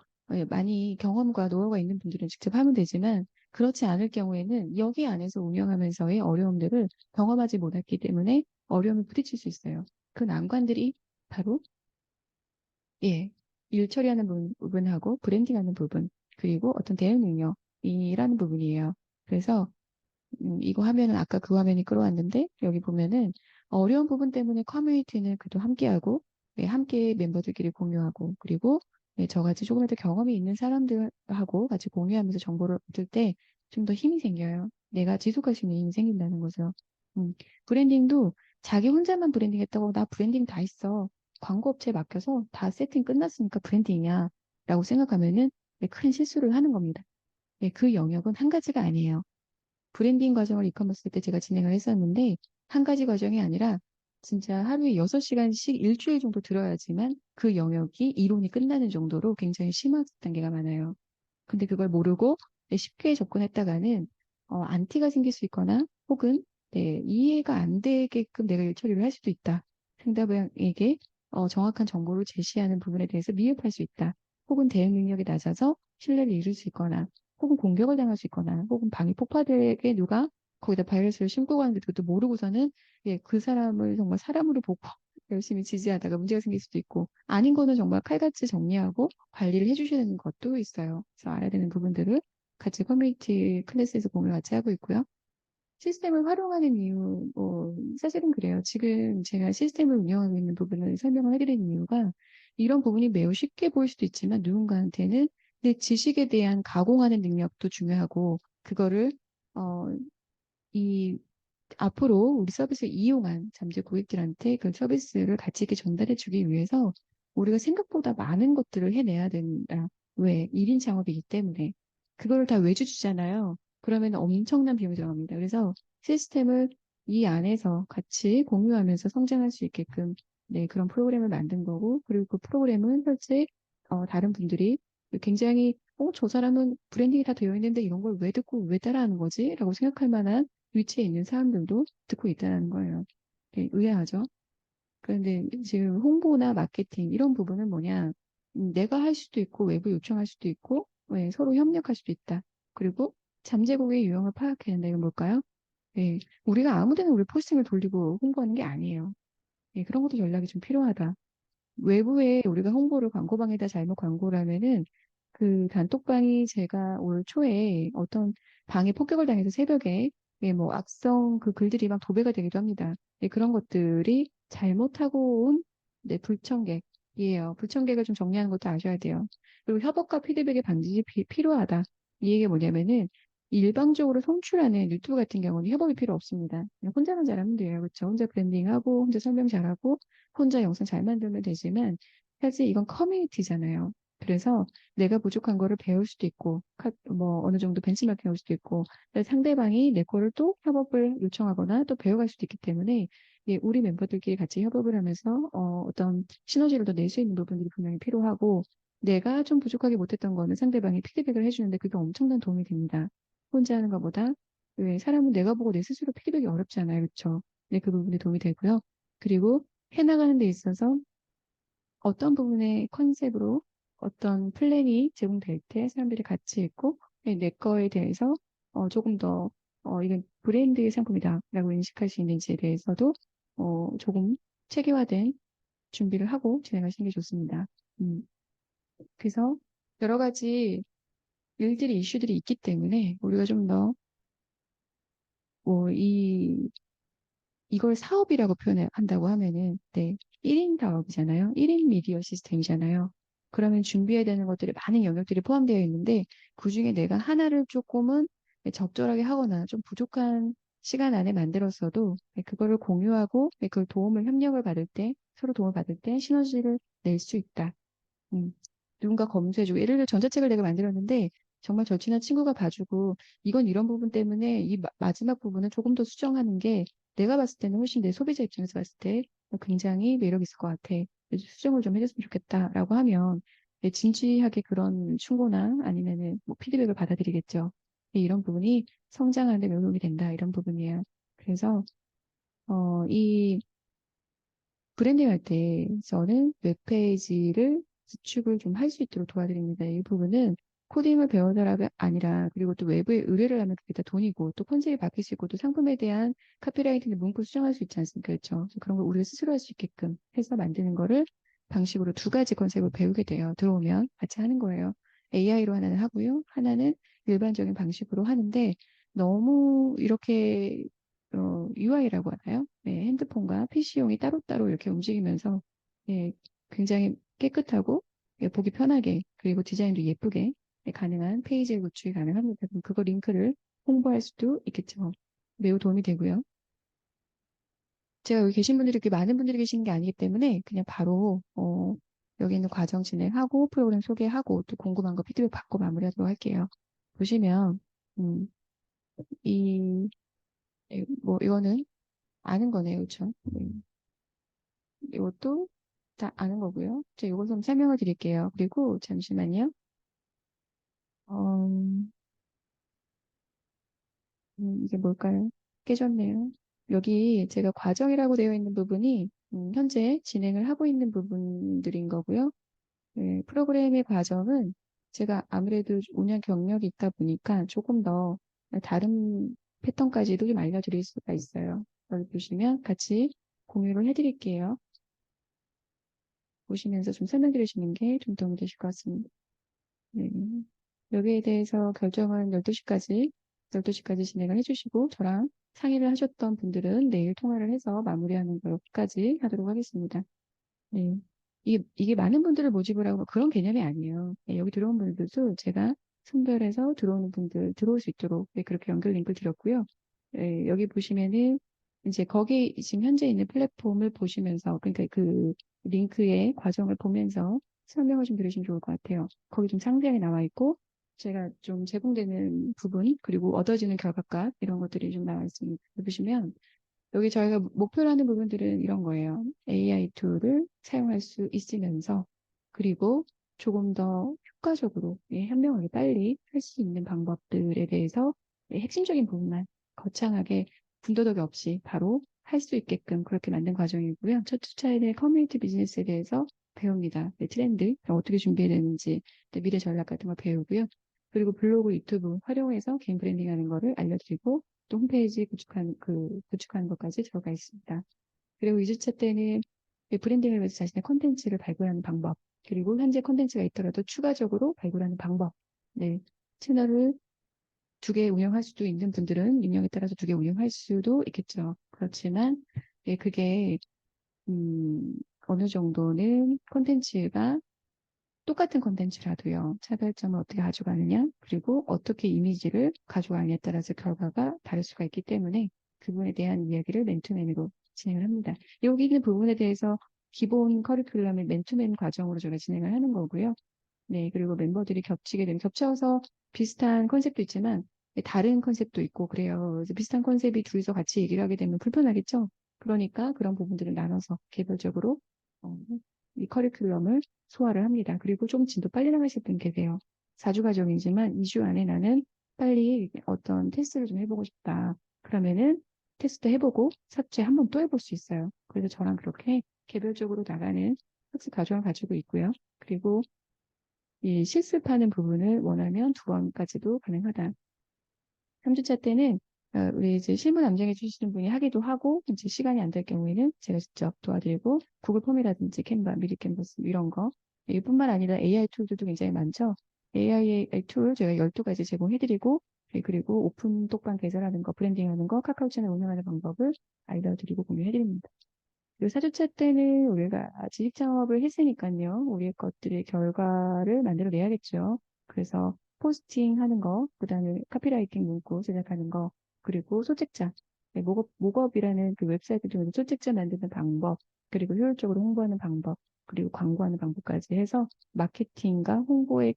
많이 경험과 노하우가 있는 분들은 직접 하면 되지만 그렇지 않을 경우에는 여기 안에서 운영하면서의 어려움들을 경험하지 못했기 때문에 어려움을 부딪힐 수 있어요. 그 난관들이 바로 예, 일 처리하는 부분하고 브랜딩하는 부분, 그리고 어떤 대응 능력이라는 부분이에요. 그래서 이거 하면은 아까 그 화면이 끌어왔는데 여기 보면은 어려운 부분 때문에 커뮤니티는 그래도 함께하고 예, 함께 멤버들끼리 공유하고 그리고 예, 저같이 조금이라도 경험이 있는 사람들하고 같이 공유하면서 정보를 얻을 때 좀 더 힘이 생겨요. 내가 지속할 수 있는 힘이 생긴다는 거죠. 음, 브랜딩도 자기 혼자만 브랜딩 했다고 나 브랜딩 다 했어. 광고 업체에 맡겨서 다 세팅 끝났으니까 브랜딩이야. 라고 생각하면은 예, 큰 실수를 하는 겁니다. 예, 그 영역은 한 가지가 아니에요. 브랜딩 과정을 이커머스 때 제가 진행을 했었는데 한 가지 과정이 아니라 진짜 하루에 6시간씩 일주일 정도 들어야지만 그 영역이 이론이 끝나는 정도로 굉장히 심화학 단계가 많아요. 근데 그걸 모르고 쉽게 접근했다가는 안티가 생길 수 있거나 혹은 이해가 안 되게끔 내가 일 처리를 할 수도 있다. 상대방에게 정확한 정보를 제시하는 부분에 대해서 미흡할 수 있다. 혹은 대응 능력이 낮아서 신뢰를 잃을 수 있거나 혹은 공격을 당할 수 있거나 혹은 방위 폭발에게 누가 거기다 바이러스를 심고 가는데 그것도 모르고서는 그 사람을 정말 사람으로 보고 열심히 지지하다가 문제가 생길 수도 있고 아닌 거는 정말 칼같이 정리하고 관리를 해주셔야 되는 것도 있어요. 그래서 알아야 되는 부분들을 같이 커뮤니티 클래스에서 공유를 같이 하고 있고요. 시스템을 활용하는 이유, 사실은 그래요. 지금 제가 시스템을 운영하고 있는 부분을 설명을 해드리는 이유가 이런 부분이 매우 쉽게 보일 수도 있지만 누군가한테는 내 지식에 대한 가공하는 능력도 중요하고 그거를 어, 이 앞으로 우리 서비스를 이용한 잠재 고객들한테 그 서비스를 가치 있게 전달해 주기 위해서 우리가 생각보다 많은 것들을 해내야 된다. 왜? 1인 창업이기 때문에. 그거를 다 외주 주잖아요. 그러면 엄청난 비용이 들어갑니다. 그래서 시스템을 이 안에서 같이 공유하면서 성장할 수 있게끔 그런 프로그램을 만든 거고, 그리고 그 프로그램은 실제 다른 분들이 굉장히 저 사람은 브랜딩이 다 되어 있는데 이런 걸 왜 듣고 왜 따라하는 거지? 라고 생각할 만한 위치에 있는 사람들도 듣고 있다는 거예요. 의아하죠? 그런데 지금 홍보나 마케팅 이런 부분은 뭐냐? 내가 할 수도 있고 외부 요청할 수도 있고 서로 협력할 수도 있다. 그리고 잠재국의 유형을 파악해야 된다. 이건 뭘까요? 우리가 아무데나 우리 포스팅을 돌리고 홍보하는 게 아니에요. 그런 것도 전략이 좀 필요하다. 외부에 우리가 홍보를 광고방에다 잘못 광고를 하면은 그 단톡방이 제가 올 초에 어떤 방에 폭격을 당해서 새벽에 뭐 악성 그 글들이 막 도배가 되기도 합니다. 그런 것들이 잘못하고 온 불청객이에요. 불청객을 좀 정리하는 것도 아셔야 돼요. 그리고 협업과 피드백의 방지가 필요하다. 이 얘기가 뭐냐면은 일방적으로 송출하는 유튜브 같은 경우는 협업이 필요 없습니다. 그냥 혼자만 잘하면 돼요. 그렇죠? 혼자 브랜딩하고 혼자 설명 잘하고 혼자 영상 잘 만들면 되지만 사실 이건 커뮤니티잖아요. 그래서 내가 부족한 거를 배울 수도 있고, 뭐 어느 정도 벤치마킹 할 수도 있고, 상대방이 내 거를 또 협업을 요청하거나 또 배워갈 수도 있기 때문에 우리 멤버들끼리 같이 협업을 하면서 어떤 시너지를 더 낼 수 있는 부분들이 분명히 필요하고, 내가 좀 부족하게 못했던 거는 상대방이 피드백을 해주는데 그게 엄청난 도움이 됩니다. 혼자 하는 것보다 왜 사람은 내가 보고 내 스스로 피드백이 어렵잖아요, 그렇죠? 네, 그 부분이 도움이 되고요. 그리고 해나가는 데 있어서 어떤 부분의 컨셉으로 어떤 플랜이 제공될 때 사람들이 같이 있고 내 거에 대해서 조금 더 이건 브랜드의 상품이다라고 인식할 수 있는지에 대해서도 조금 체계화된 준비를 하고 진행하시는 게 좋습니다. 음, 그래서 여러 가지 일들이 이슈들이 있기 때문에 우리가 좀 더 이걸 사업이라고 표현한다고 하면은, 1인 사업이잖아요. 1인 미디어 시스템이잖아요. 그러면 준비해야 되는 것들이 많은 영역들이 포함되어 있는데, 그중에 내가 하나를 조금은 적절하게 하거나 좀 부족한 시간 안에 만들었어도 그거를 공유하고 그걸 도움을, 협력을 받을 때, 서로 도움을 받을 때 시너지를 낼 수 있다. 음, 누군가 검수해주고 예를 들어 전자책을 내가 만들었는데 정말 절친한 친구가 봐주고 이건 이런 부분 때문에 이 마지막 부분을 조금 더 수정하는 게 내가 봤을 때는 훨씬 내 소비자 입장에서 봤을 때 굉장히 매력 있을 것 같아. 그래서 수정을 좀 해줬으면 좋겠다라고 하면 진지하게 그런 충고나 아니면은 뭐 피드백을 받아들이겠죠. 이런 부분이 성장하는 데 매우 도움이 된다. 이런 부분이에요. 그래서 이 브랜딩 할 때 저는 웹페이지를 구축을 좀 할 수 있도록 도와드립니다. 이 부분은 코딩을 배워서가 아니라 그리고 또 외부에 의뢰를 하면 그게 다 돈이고 또 컨셉이 바뀔 수 있고 또 상품에 대한 카피라이팅의 문구 수정할 수 있지 않습니까? 그렇죠? 그래서 그런 걸 우리가 스스로 할 수 있게끔 해서 만드는 거를 방식으로 두 가지 컨셉을 배우게 돼요. 들어오면 같이 하는 거예요. AI로 하나는 하고요. 하나는 일반적인 방식으로 하는데 너무 이렇게 UI라고 하나요? 네, 핸드폰과 PC용이 따로따로 이렇게 움직이면서 굉장히 깨끗하고 보기 편하게 그리고 디자인도 예쁘게 가능한 페이지 구축이 가능합니다. 그럼 그거 링크를 홍보할 수도 있겠죠. 매우 도움이 되고요. 제가 여기 계신 분들이 이렇게 많은 분들이 계시는 게 아니기 때문에 그냥 바로 여기 있는 과정 진행하고 프로그램 소개하고 또 궁금한 거 피드백 받고 마무리하도록 할게요. 보시면 음, 이 뭐 이거는 아는 거네요, 그렇죠? 이것도 다 아는 거고요. 제가 이것 좀 설명을 드릴게요. 그리고 잠시만요. 어, 이게 뭘까요? 깨졌네요. 여기 제가 과정이라고 되어 있는 부분이 현재 진행을 하고 있는 부분들인 거고요. 네, 프로그램의 과정은 제가 아무래도 5년 경력이 있다 보니까 조금 더 다른 패턴까지도 좀 알려드릴 수가 있어요. 여기 보시면 같이 공유를 해드릴게요. 보시면서 좀 설명드려 주시는 게 좀 도움이 되실 것 같습니다. 네. 여기에 대해서 결정은 12시까지 진행을 해주시고, 저랑 상의를 하셨던 분들은 내일 통화를 해서 마무리하는 것까지 하도록 하겠습니다. 네. 이게 많은 분들을 모집을 하고 그런 개념이 아니에요. 네, 여기 들어온 분들도 제가 선별해서 들어오는 분들 들어올 수 있도록 네, 그렇게 연결 링크를 드렸고요. 네, 여기 보시면은 이제 거기 지금 현재 있는 플랫폼을 보시면서 그러니까 그 링크의 과정을 보면서 설명을 좀 들으시면 좋을 것 같아요. 거기 좀 상세하게 나와 있고 제가 좀 제공되는 부분 그리고 얻어지는 결과값 이런 것들이 좀 나와 있습니다. 보시면 여기 저희가 목표로 하는 부분들은 이런 거예요. AI 툴을 사용할 수 있으면서 그리고 조금 더 효과적으로 현명하게 빨리 할 수 있는 방법들에 대해서 핵심적인 부분만 거창하게 군더더기 없이 바로 할 수 있게끔 그렇게 만든 과정이고요. 첫 주차에는 커뮤니티 비즈니스에 대해서 배웁니다. 트렌드, 어떻게 준비해야 되는지, 미래 전략 같은 걸 배우고요. 그리고 블로그, 유튜브 활용해서 개인 브랜딩 하는 거를 알려드리고 또 홈페이지 구축하는 것까지 들어가 있습니다. 그리고 2주차 때는 브랜딩을 위해서 자신의 콘텐츠를 발굴하는 방법, 그리고 현재 콘텐츠가 있더라도 추가적으로 발굴하는 방법, 네, 채널을 2개 운영할 수도 있는 분들은 능력에 따라서 2개 운영할 수도 있겠죠. 그렇지만, 네, 그게, 어느 정도는 콘텐츠가 똑같은 콘텐츠라도요, 차별점을 어떻게 가져가느냐, 그리고 어떻게 이미지를 가져가느냐에 따라서 결과가 다를 수가 있기 때문에 그분에 대한 이야기를 맨투맨으로 진행을 합니다. 여기 있는 부분에 대해서 기본 커리큘럼의 맨투맨 과정으로 저희가 진행을 하는 거고요. 네, 그리고 멤버들이 겹치게 되면 겹쳐서 비슷한 컨셉도 있지만 다른 컨셉도 있고 그래요. 그래서 비슷한 컨셉이 둘이서 같이 얘기를 하게 되면 불편하겠죠? 그러니까 그런 부분들을 나눠서 개별적으로 어, 이 커리큘럼을 소화를 합니다. 그리고 좀 진도 빨리 나가실 분 계세요. 4주 과정이지만 2주 안에 나는 빨리 어떤 테스트를 좀 해보고 싶다. 그러면은 테스트 해보고 삭제 한 번 또 해볼 수 있어요. 그래서 저랑 그렇게 개별적으로 나가는 학습 과정을 가지고 있고요. 그리고 이 실습하는 부분을 원하면 2번까지도 가능하다. 3주차 때는 우리 이제 실무 담당해 주시는 분이 하기도 하고 이제 시간이 안 될 경우에는 제가 직접 도와드리고 구글 폼이라든지 캔바, 미리 캔버스 이런 거 이뿐만 아니라 AI 툴들도 굉장히 많죠. AI 툴 제가 12가지 제공해드리고 그리고 오픈 톡방 개설하는 거, 브랜딩하는 거, 카카오 채널 운영하는 방법을 알려드리고 공유해드립니다. 요 4주차 때는 우리가 지식 창업을 했으니까요. 우리의 것들의 결과를 만들어내야겠죠. 그래서 포스팅 하는 거, 그 다음에 카피라이팅 문구 제작하는 거, 그리고 소책자, 네, 목업이라는 그 웹사이트 중에서 소책자 만드는 방법, 그리고 효율적으로 홍보하는 방법, 그리고 광고하는 방법까지 해서 마케팅과 홍보의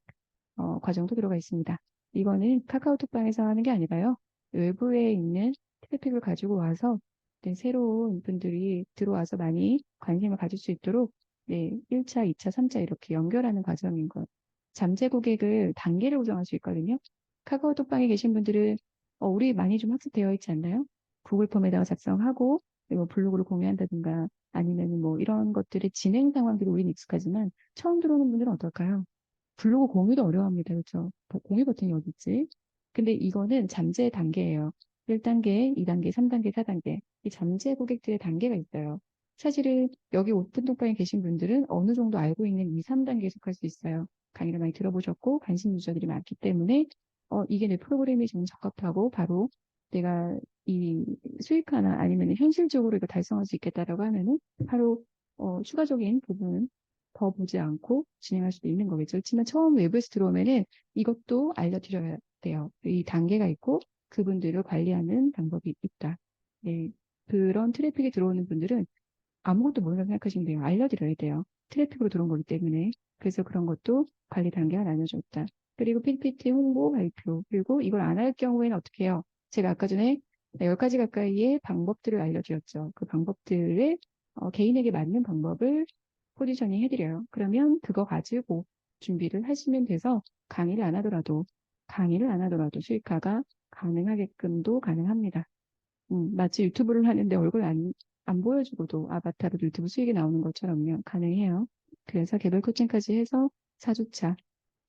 과정도 들어가 있습니다. 이거는 카카오톡방에서 하는 게 아니라요. 외부에 있는 트래픽을 가지고 와서 네, 새로운 분들이 들어와서 많이 관심을 가질 수 있도록 네, 1차, 2차, 3차 이렇게 연결하는 과정인 거. 잠재 고객을 단계를 구성할 수 있거든요. 카카오톡방에 계신 분들은 우리 많이 좀 학습되어 있지 않나요? 구글 폼에다가 작성하고 그리고 블로그를 공유한다든가 아니면 뭐 이런 것들의 진행 상황들이 우리는 익숙하지만 처음 들어오는 분들은 어떨까요? 블로그 공유도 어려워합니다. 그렇죠? 공유 버튼이 어디 있지? 근데 이거는 잠재 단계예요. 1단계, 2단계, 3단계, 4단계. 이 잠재 고객들의 단계가 있어요. 사실은 여기 오픈 독방에 계신 분들은 어느 정도 알고 있는 2, 3단계에 속할 수 있어요. 강의를 많이 들어보셨고 관심 유저들이 많기 때문에 이게 내 프로그램이 좀 적합하고 바로 내가 이 수익화나 아니면 현실적으로 이거 달성할 수 있겠다라고 하면은 바로 추가적인 부분 더 보지 않고 진행할 수도 있는 거겠죠. 그렇지만 처음 외부에서 들어오면은 이것도 알려드려야 돼요. 이 단계가 있고 그분들을 관리하는 방법이 있다. 네. 그런 트래픽이 들어오는 분들은 아무것도 모른다고 생각하시면 돼요. 알려드려야 돼요. 트래픽으로 들어온 거기 때문에. 그래서 그런 것도 관리 단계가 나눠져 있다. 그리고 PPT 홍보 발표. 그리고 이걸 안 할 경우에는 어떻게 해요? 제가 아까 전에 10가지 가까이의 방법들을 알려드렸죠. 그 방법들을 개인에게 맞는 방법을 포지셔닝 해드려요. 그러면 그거 가지고 준비를 하시면 돼서 강의를 안 하더라도 수익화가 가능하게끔도 가능합니다. 마치 유튜브를 하는데 얼굴 안 보여주고도 아바타로 유튜브 수익이 나오는 것처럼요. 가능해요. 그래서 개별 코칭까지 해서 4주차.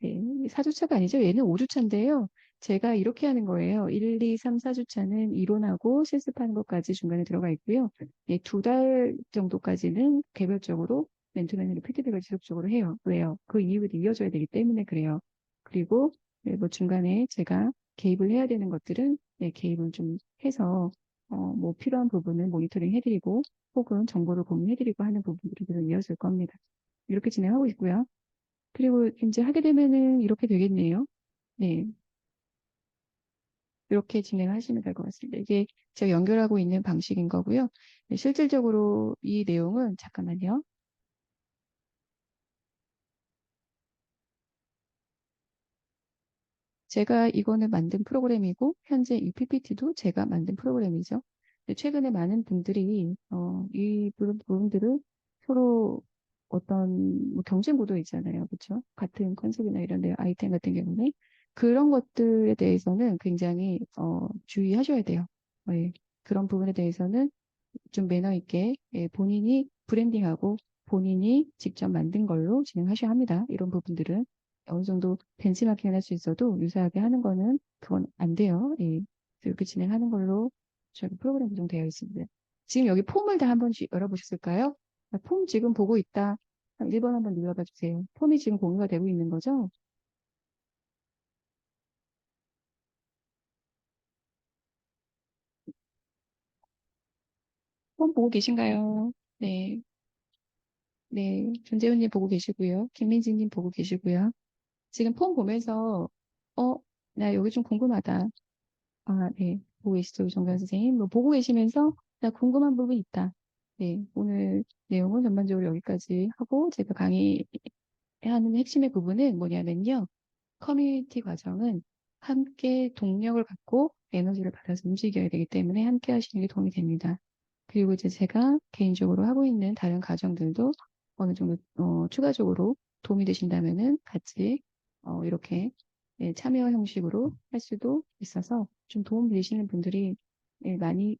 네, 4주차가 아니죠. 얘는 5주차인데요. 제가 이렇게 하는 거예요. 1, 2, 3, 4주차는 이론하고 실습하는 것까지 중간에 들어가 있고요. 예, 2달 정도까지는 개별적으로 맨투맨으로 피드백을 지속적으로 해요. 왜요? 그 이후에도 이어져야 되기 때문에 그래요. 그리고 네, 뭐 중간에 제가 개입을 해야 되는 것들은 네, 개입을 좀 해서 뭐 필요한 부분을 모니터링 해드리고 혹은 정보를 공유해드리고 하는 부분들이 계속 이어질 겁니다. 이렇게 진행하고 있고요. 그리고 이제 하게 되면은 이렇게 되겠네요. 네. 이렇게 진행하시면 될 것 같습니다. 이게 제가 연결하고 있는 방식인 거고요. 네, 실질적으로 이 내용은 잠깐만요. 제가 이거는 만든 프로그램이고 현재 이 PPT도 제가 만든 프로그램이죠. 근데 최근에 많은 분들이 이 부분들을 서로 어떤 뭐 경쟁 구도 있잖아요. 그렇죠? 같은 컨셉이나 이런 데 아이템 같은 경우는 그런 것들에 대해서는 굉장히 주의하셔야 돼요. 예, 그런 부분에 대해서는 좀 매너 있게 예, 본인이 브랜딩하고 본인이 직접 만든 걸로 진행하셔야 합니다. 이런 부분들은 어느 정도 벤치마킹을 할 수 있어도 유사하게 하는 거는 그건 안 돼요. 예, 이렇게 진행하는 걸로 저희 프로그램 구성되어 있습니다. 지금 여기 폼을 다 한번 열어보셨을까요? 아, 폼 지금 보고 있다. 1번 한번 눌러봐 주세요. 폼이 지금 공유가 되고 있는 거죠? 폼 보고 계신가요? 네, 네. 존재훈님 보고 계시고요. 김민지님 보고 계시고요. 지금 폼 보면서, 어, 나 여기 좀 궁금하다. 아, 네. 보고 계시죠, 정관 선생님? 뭐, 보고 계시면서, 나 궁금한 부분 있다. 네. 오늘 내용은 전반적으로 여기까지 하고, 제가 강의하는 핵심의 부분은 뭐냐면요. 커뮤니티 과정은 함께 동력을 갖고 에너지를 받아서 움직여야 되기 때문에 함께 하시는 게 도움이 됩니다. 그리고 이제 제가 개인적으로 하고 있는 다른 과정들도 어느 정도 추가적으로 도움이 되신다면은 같이 이렇게 예, 참여 형식으로 할 수도 있어서 좀 도움 되시는 분들이 예, 많이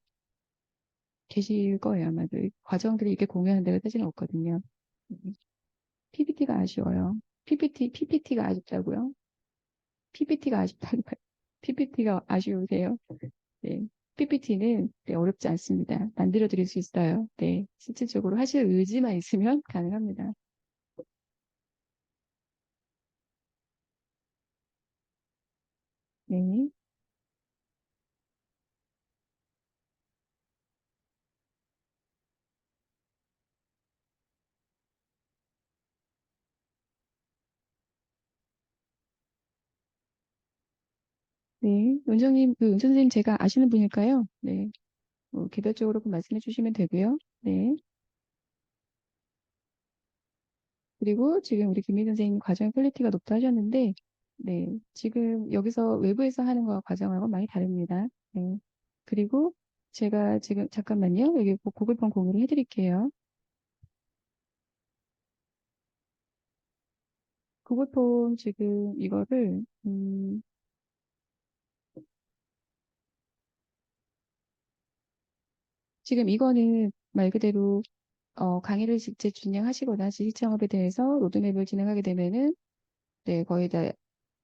계실 거예요. 아마도 이 과정들이 이렇게 공유하는 데가 사실은 없거든요. PPT가 아쉬워요. PPT가 아쉽다고요? PPT가 아쉽다는 말. PPT가 아쉬우세요? 네. PPT는 네, 어렵지 않습니다. 만들어 드릴 수 있어요. 네. 실질적으로 하실 의지만 있으면 가능합니다. 네. 네. 은정님, 은 선생님 제가 아시는 분일까요? 네. 개별적으로 그 말씀해 주시면 되고요. 네. 그리고 지금 우리 김민 선생님 과정 퀄리티가 높다 하셨는데, 네. 지금 여기서 외부에서 하는 거와 과정하고 많이 다릅니다. 네. 그리고 제가 지금 잠깐만요. 여기 구글 폼 공유를 해드릴게요. 구글 폼 지금 이거를 지금 이거는 말 그대로 강의를 직접 진행하시거나 지식 창업에 대해서 로드맵을 진행하게 되면은 네, 거의 다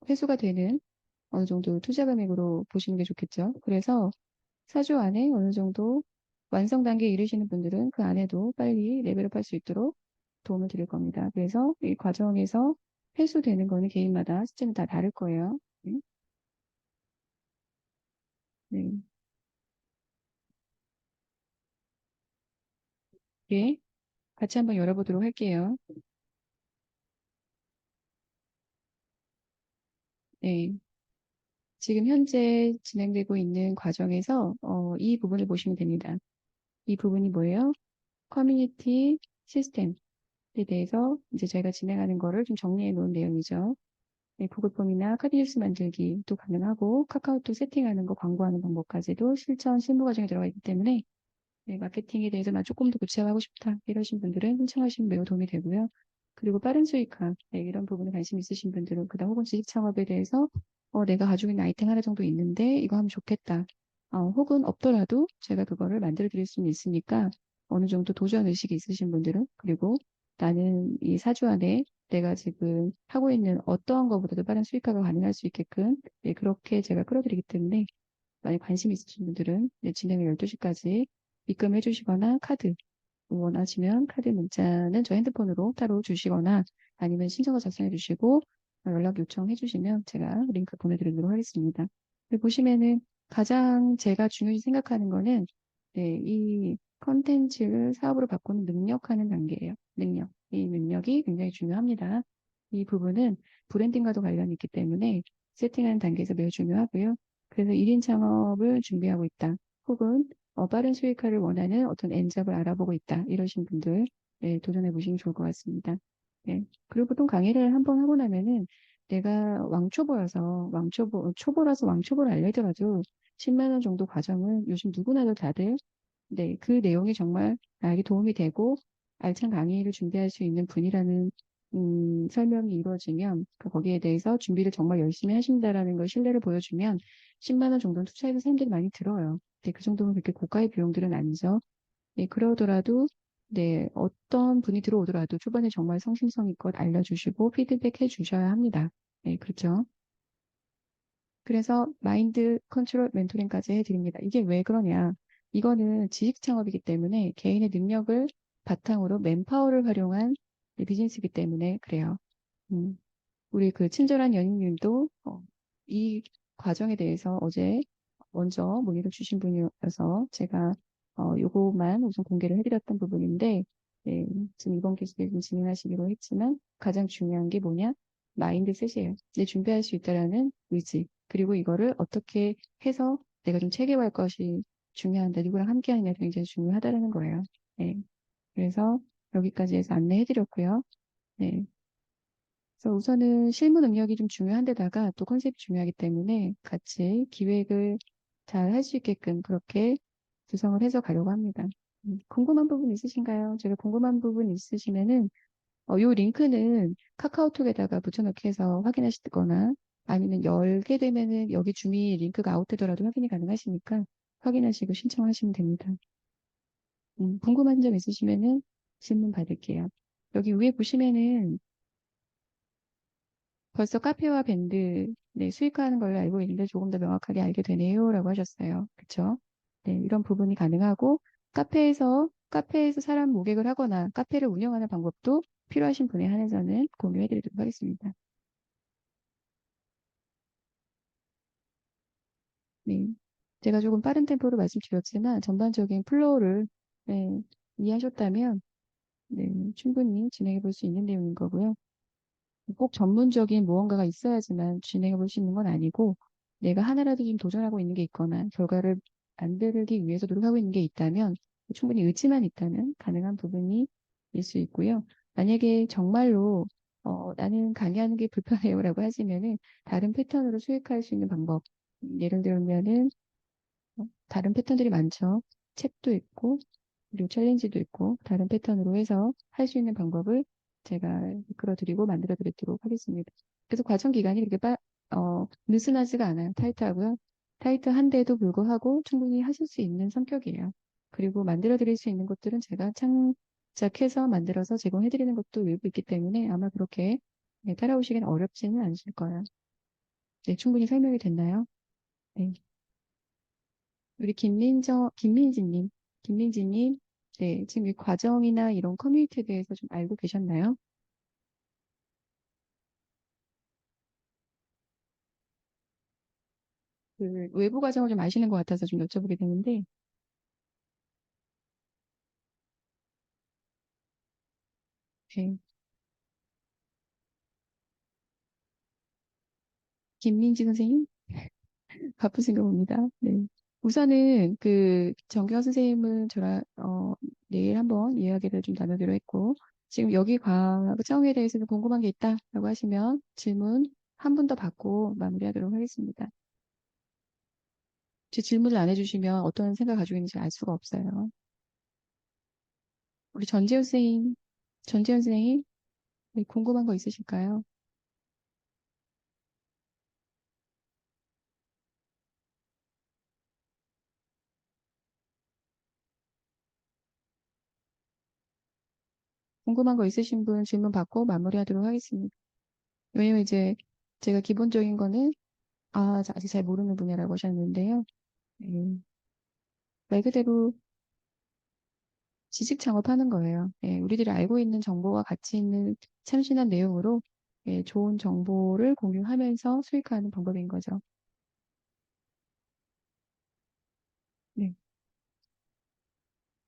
회수가 되는 어느 정도 투자 금액으로 보시는 게 좋겠죠. 그래서 4주 안에 어느 정도 완성 단계에 이르시는 분들은 그 안에도 빨리 레벨업 할 수 있도록 도움을 드릴 겁니다. 그래서 이 과정에서 회수되는 거는 개인마다 시점이 다 다를 거예요. 네. 네. 예. 같이 한번 열어보도록 할게요. 네. 지금 현재 진행되고 있는 과정에서 이 부분을 보시면 됩니다. 이 부분이 뭐예요? 커뮤니티 시스템에 대해서 이제 저희가 진행하는 거를 좀 정리해 놓은 내용이죠. 네, 구글 폼이나 카디뉴스 만들기도 가능하고 카카오톡 세팅하는 거 광고하는 방법까지도 실전 실무 과정에 들어가 있기 때문에 네, 마케팅에 대해서 나 조금 더 구체화하고 싶다. 이러신 분들은 신청하시면 매우 도움이 되고요. 그리고 빠른 수익화, 네, 이런 부분에 관심 있으신 분들은 그다음 혹은 지식 창업에 대해서 내가 가지고 있는 아이템 하나 정도 있는데 이거 하면 좋겠다. 혹은 없더라도 제가 그거를 만들어 드릴 수는 있으니까 어느 정도 도전 의식이 있으신 분들은 그리고 나는 이 4주 안에 내가 지금 하고 있는 어떠한 것보다도 빠른 수익화가 가능할 수 있게끔 네, 그렇게 제가 끌어드리기 때문에 만약 관심 있으신 분들은 네, 진행을 12시까지 입금해 주시거나 카드 원하시면 카드 문자는 저 핸드폰으로 따로 주시거나 아니면 신청서 작성해 주시고 연락 요청해 주시면 제가 링크 보내드리도록 하겠습니다. 보시면은 가장 제가 중요시 생각하는 거는 네, 이 컨텐츠를 사업으로 바꾸는 능력하는 단계예요. 능력. 이 능력이 굉장히 중요합니다. 이 부분은 브랜딩과도 관련이 있기 때문에 세팅하는 단계에서 매우 중요하고요. 그래서 1인 창업을 준비하고 있다. 혹은 빠른 수익화를 원하는 어떤 N잡을 알아보고 있다. 이러신 분들, 네, 도전해 보시면 좋을 것 같습니다. 네. 그리고 보통 강의를 한번 하고 나면은 내가 초보라서 왕초보를 알려더라도 10만 원 정도 과정은 요즘 누구나도 다들 네, 그 내용이 정말 나에게 도움이 되고 알찬 강의를 준비할 수 있는 분이라는 설명이 이루어지면 거기에 대해서 준비를 정말 열심히 하신다라는 걸 신뢰를 보여주면 10만 원 정도는 투자해서 사람들이 많이 들어요. 네, 그 정도면 그렇게 고가의 비용들은 아니죠. 네, 그러더라도 네, 어떤 분이 들어오더라도 초반에 정말 성심성의껏 알려주시고 피드백 해주셔야 합니다. 네, 그렇죠. 그래서 마인드 컨트롤 멘토링까지 해드립니다. 이게 왜 그러냐? 이거는 지식 창업이기 때문에 개인의 능력을 바탕으로 맨파워를 활용한 비즈니스이기 때문에 그래요. 음, 우리 그 친절한 연인님도 이 과정에 대해서 어제 먼저 문의를 주신 분이어서 제가 요거만 우선 공개를 해드렸던 부분인데 네, 지금 이번 기술을 좀 진행하시기로 했지만 가장 중요한 게 뭐냐? 마인드셋이에요. 내 준비할 수 있다라는 의지. 그리고 이거를 어떻게 해서 내가 좀 체계화할 것이 중요한데 누구랑 함께 하느냐 굉장히 중요하다라는 거예요. 네. 그래서 여기까지 해서 안내해드렸고요. 네. 그래서 우선은 실무 능력이 좀 중요한 데다가 또 컨셉이 중요하기 때문에 같이 기획을 잘 할 수 있게끔 그렇게 구성을 해서 가려고 합니다. 궁금한 부분 있으신가요? 제가 궁금한 부분 있으시면은 요 링크는 카카오톡에다가 붙여넣기 해서 확인하시거나 아니면 열게 되면은 여기 주미 링크가 아웃되더라도 확인이 가능하시니까 확인하시고 신청하시면 됩니다. 궁금한 점 있으시면은 질문 받을게요. 여기 위에 보시면은 벌써 카페와 밴드 네, 수익화하는 걸로 알고 있는데 조금 더 명확하게 알게 되네요라고 하셨어요. 그렇죠? 네, 이런 부분이 가능하고 카페에서 사람 모객을 하거나 카페를 운영하는 방법도 필요하신 분에 한해서는 공유해드리도록 하겠습니다. 네, 제가 조금 빠른 템포로 말씀드렸지만 전반적인 플로우를 네, 이해하셨다면 네, 충분히 진행해 볼 수 있는 내용인 거고요. 꼭 전문적인 무언가가 있어야지만 진행해 볼 수 있는 건 아니고 내가 하나라도 좀 도전하고 있는 게 있거나 결과를 만들기 위해서 노력하고 있는 게 있다면 충분히 의지만 있다면 가능한 부분이 일 수 있고요. 만약에 정말로 나는 강의하는 게 불편해요라고 하시면은 다른 패턴으로 수익할 수 있는 방법 예를 들면은 다른 패턴들이 많죠. 책도 있고 그리고 챌린지도 있고 다른 패턴으로 해서 할 수 있는 방법을 제가 이끌어드리고 만들어드리도록 하겠습니다. 그래서 과정 기간이 그렇게 느슨하지가 않아요. 타이트하고요. 타이트한데도 불구하고 충분히 하실 수 있는 성격이에요. 그리고 만들어드릴 수 있는 것들은 제가 창작해서 만들어서 제공해드리는 것도 일부 있기 때문에 아마 그렇게 네, 따라오시기는 어렵지는 않으실 거예요. 네, 충분히 설명이 됐나요? 네. 우리 김민지님, 네, 지금 이 과정이나 이런 커뮤니티에 대해서 좀 알고 계셨나요? 그 외부 과정을 좀 아시는 것 같아서 좀 여쭤보게 되는데, 네, 김민지 선생님 바쁘신가 봅니다. 네. 우선은 그 정경 선생님은 저랑 내일 한번 이야기를 좀 나누기로 했고, 지금 여기 과정에 대해서는 궁금한 게 있다라고 하시면 질문 한 분 더 받고 마무리하도록 하겠습니다. 제 질문을 안 해주시면 어떤 생각 가지고 있는지 알 수가 없어요. 우리 전지현 선생님, 네, 궁금한 거 있으실까요? 궁금한 거 있으신 분 질문 받고 마무리하도록 하겠습니다. 왜냐면 이제 제가 기본적인 거는 아직 잘 모르는 분야라고 하셨는데요. 말 그대로 지식 창업하는 거예요. 우리들이 알고 있는 정보와 가치 있는 참신한 내용으로 좋은 정보를 공유하면서 수익화하는 방법인 거죠. 네.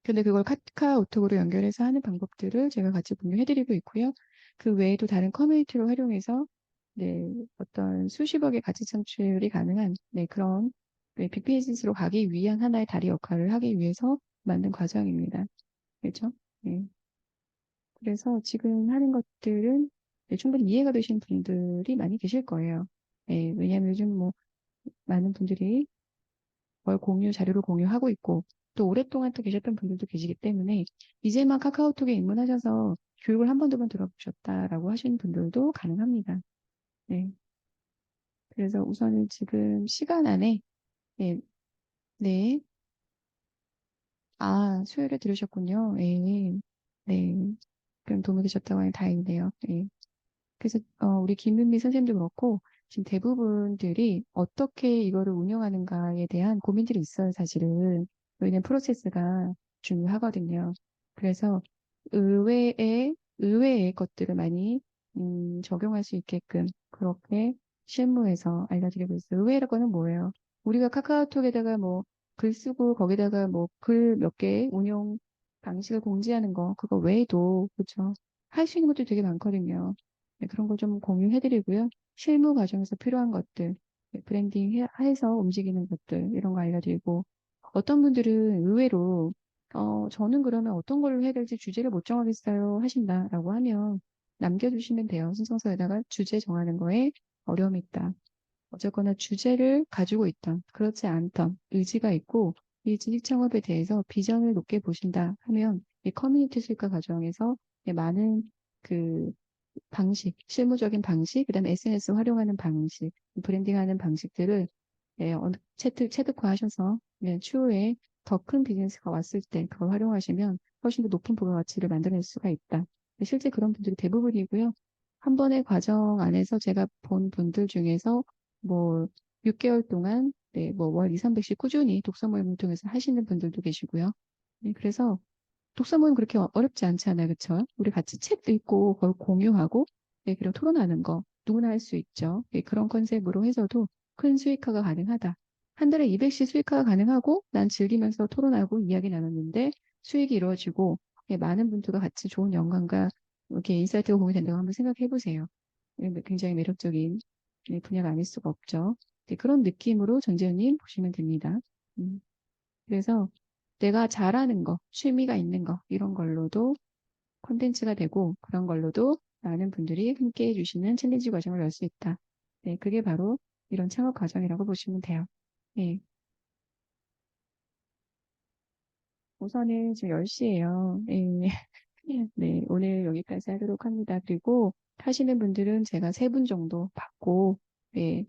근데 그걸 카카오톡으로 연결해서 하는 방법들을 제가 같이 공유해드리고 있고요. 그 외에도 다른 커뮤니티를 활용해서 네, 어떤 수십억의 가치 창출이 가능한 그런 빅비즈니스로 가기 위한 하나의 다리 역할을 하기 위해서 만든 과정입니다. 그렇죠? 네. 그래서 지금 하는 것들은 충분히 이해가 되시는 분들이 많이 계실 거예요. 왜냐하면 요즘 뭐 많은 분들이 자료를 공유하고 있고, 또 오랫동안 또 계셨던 분들도 계시기 때문에, 이제만 카카오톡에 입문하셔서 교육을 한 번, 두 번 들어보셨다라고 하시는 분들도 가능합니다. 네. 그래서 우선은 지금 시간 안에, 네, 네. 수요일에 들으셨군요. 네. 네. 그럼 도움이 되셨다고 하니 다행이네요. 네. 그래서 우리 김은미 선생님도 그렇고 지금 대부분들이 어떻게 이거를 운영하는가에 대한 고민들이 있어요, 사실은. 왜냐면 프로세스가 중요하거든요. 그래서 의외의 것들을 많이 적용할 수 있게끔 그렇게 실무에서 알려드리고 있어요. 의외라고는 뭐예요? 우리가 카카오톡에다가 뭐 글 쓰고 거기다가 뭐 글 몇 개 운영 방식을 공지하는 거 그거 외에도 그렇죠. 할 수 있는 것도 되게 많거든요. 그런 걸 좀 공유해드리고요. 실무 과정에서 필요한 것들, 브랜딩 해서 움직이는 것들, 이런 거 알려드리고, 어떤 분들은 의외로, 저는 그러면 어떤 걸로 해야 될지 주제를 못 정하겠어요 하신다라고 하면 남겨주시면 돼요. 신청서에다가 주제 정하는 거에 어려움이 있다. 어쨌거나 주제를 가지고 있던, 그렇지 않던 의지가 있고, 이 지식 창업에 대해서 비전을 높게 보신다 하면 이 커뮤니티 수익화 과정에서 많은 그 실무적인 방식, 그다음에 SNS 활용하는 방식, 브랜딩하는 방식들을 체득화하셔서 추후에 더 큰 비즈니스가 왔을 때 그걸 활용하시면 훨씬 더 높은 부가가치를 만들어낼 수가 있다. 실제 그런 분들이 대부분이고요. 한 번의 과정 안에서 제가 본 분들 중에서 뭐 6개월 동안 뭐 월 2, 300씩 꾸준히 독서 모임을 통해서 하시는 분들도 계시고요. 그래서 독서 모임 그렇게 어렵지 않지 않아요, 그쵸? 우리 같이 책 읽고 그걸 공유하고 그리고 토론하는 거 누구나 할 수 있죠. 그런 컨셉으로 해서도 큰 수익화가 가능하다. 한 달에 200씩 수익화가 가능하고 난 즐기면서 토론하고 이야기 나눴는데 수익이 이루어지고 많은 분들과 같이 좋은 영감과 이렇게 인사이트가 공유된다고 한번 생각해 보세요. 굉장히 매력적인 분야가 아닐 수가 없죠. 그런 느낌으로 전재현님 보시면 됩니다. 음. 그래서 내가 잘하는 거, 취미가 있는 거, 이런 걸로도 콘텐츠가 되고 그런 걸로도 많은 분들이 함께 해주시는 챌린지 과정을 열 수 있다. 네, 그게 바로 이런 창업 과정이라고 보시면 돼요. 네, 우선은 지금 10시예요. 네, 네, 오늘 여기까지 하도록 합니다. 그리고 하시는 분들은 제가 3분 정도 받고, 네,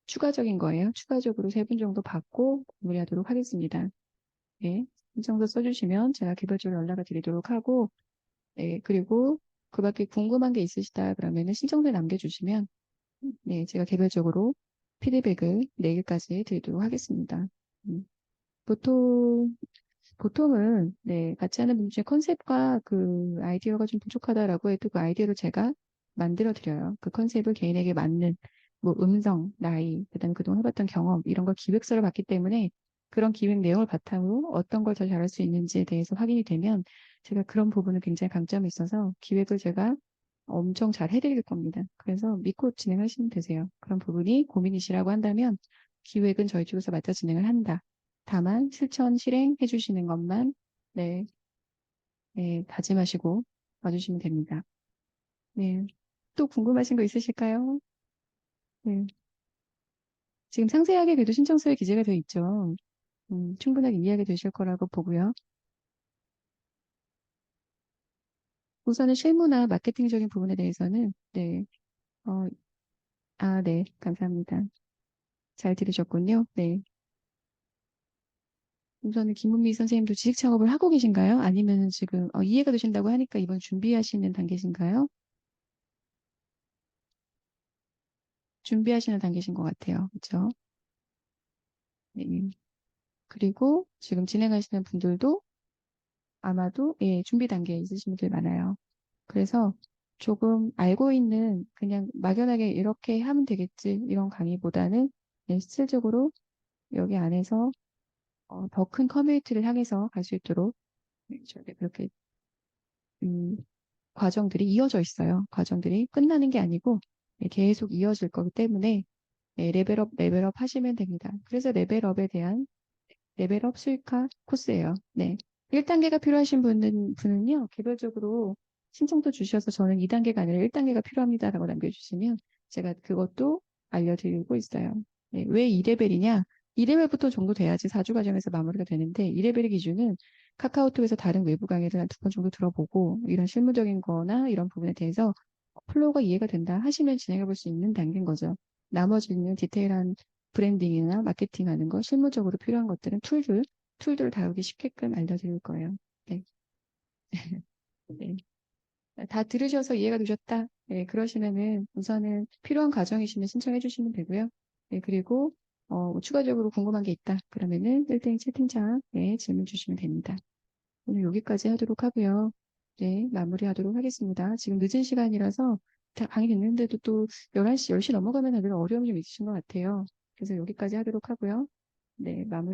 추가적인 거예요. 추가적으로 3분 정도 받고 마무리하도록 하겠습니다. 네, 신청서 써주시면 제가 개별적으로 연락을 드리도록 하고, 네, 그리고 그 밖에 궁금한 게 있으시다 그러면은 신청서 남겨주시면 네, 제가 개별적으로 피드백을 내일까지 드리도록 하겠습니다. 음, 보통, 보통은, 같이 하는 분 중에 컨셉과 그 아이디어가 좀 부족하다라고 해도 그 아이디어를 제가 만들어 드려요. 그 컨셉을 개인에게 맞는, 뭐, 음성, 나이, 그다음에 그동안 해봤던 경험, 이런 걸 기획서를 받기 때문에 그런 기획 내용을 바탕으로 어떤 걸 더 잘할 수 있는지에 대해서 확인이 되면 제가 그런 부분은 굉장히 강점이 있어서 기획을 제가 엄청 잘 해드릴 겁니다. 그래서 믿고 진행하시면 되세요. 그런 부분이 고민이시라고 한다면 기획은 저희 쪽에서 맡아 진행을 한다. 다만 실천 실행해 주시는 것만 네, 다짐하시고 와주시면 됩니다. 네. 또 궁금하신 거 있으실까요? 네. 지금 상세하게 그래도 신청서에 기재가 되어 있죠. 충분하게 이해하게 되실 거라고 보고요. 우선은 실무나 마케팅적인 부분에 대해서는, 네, 네, 감사합니다. 잘 들으셨군요. 네. 우선은 김은미 선생님도 지식 창업을 하고 계신가요? 아니면 지금 이해가 되신다고 하니까 이번 준비하시는 단계신가요? 준비하시는 단계신 것 같아요. 그렇죠? 네. 그리고 지금 진행하시는 분들도 아마도 예, 준비 단계에 있으신 분들 많아요. 그래서 조금 알고 있는 그냥 막연하게 이렇게 하면 되겠지 이런 강의보다는 예, 실질적으로 여기 안에서 더 큰 커뮤니티를 향해서 갈 수 있도록 네, 저희 그렇게 음, 과정들이 이어져 있어요. 과정들이 끝나는 게 아니고 예, 계속 이어질 거기 때문에 예, 레벨업 하시면 됩니다. 그래서 레벨업 수익화 코스예요. 네. 1단계가 필요하신 분은요, 개별적으로 신청도 주셔서 저는 2단계가 아니라 1단계가 필요합니다라고 남겨주시면 제가 그것도 알려드리고 있어요. 네. 왜 2레벨이냐? 2레벨부터 정도 돼야지 4주 과정에서 마무리가 되는데 2레벨의 기준은 카카오톡에서 다른 외부 강의를 한 2번 정도 들어보고 이런 실무적인 거나 이런 부분에 대해서 플로우가 이해가 된다 하시면 진행해 볼 수 있는 단계인 거죠. 나머지는 디테일한 브랜딩이나 마케팅하는 거, 실무적으로 필요한 것들은 툴들을 다루기 쉽게끔 알려드릴 거예요. 네. 네. 다 들으셔서 이해가 되셨다. 네, 그러시면은 우선은 필요한 과정이시면 신청해 주시면 되고요. 네, 그리고 추가적으로 궁금한 게 있다. 그러면은 1대1 채팅창에 질문 주시면 됩니다. 오늘 여기까지 하도록 하고요. 네, 마무리하도록 하겠습니다. 지금 늦은 시간이라서 다 강의 됐는데도 또 11시, 10시 넘어가면 다들 어려움이 좀 있으신 것 같아요. 그래서 여기까지 하도록 하고요. 네, 마무리.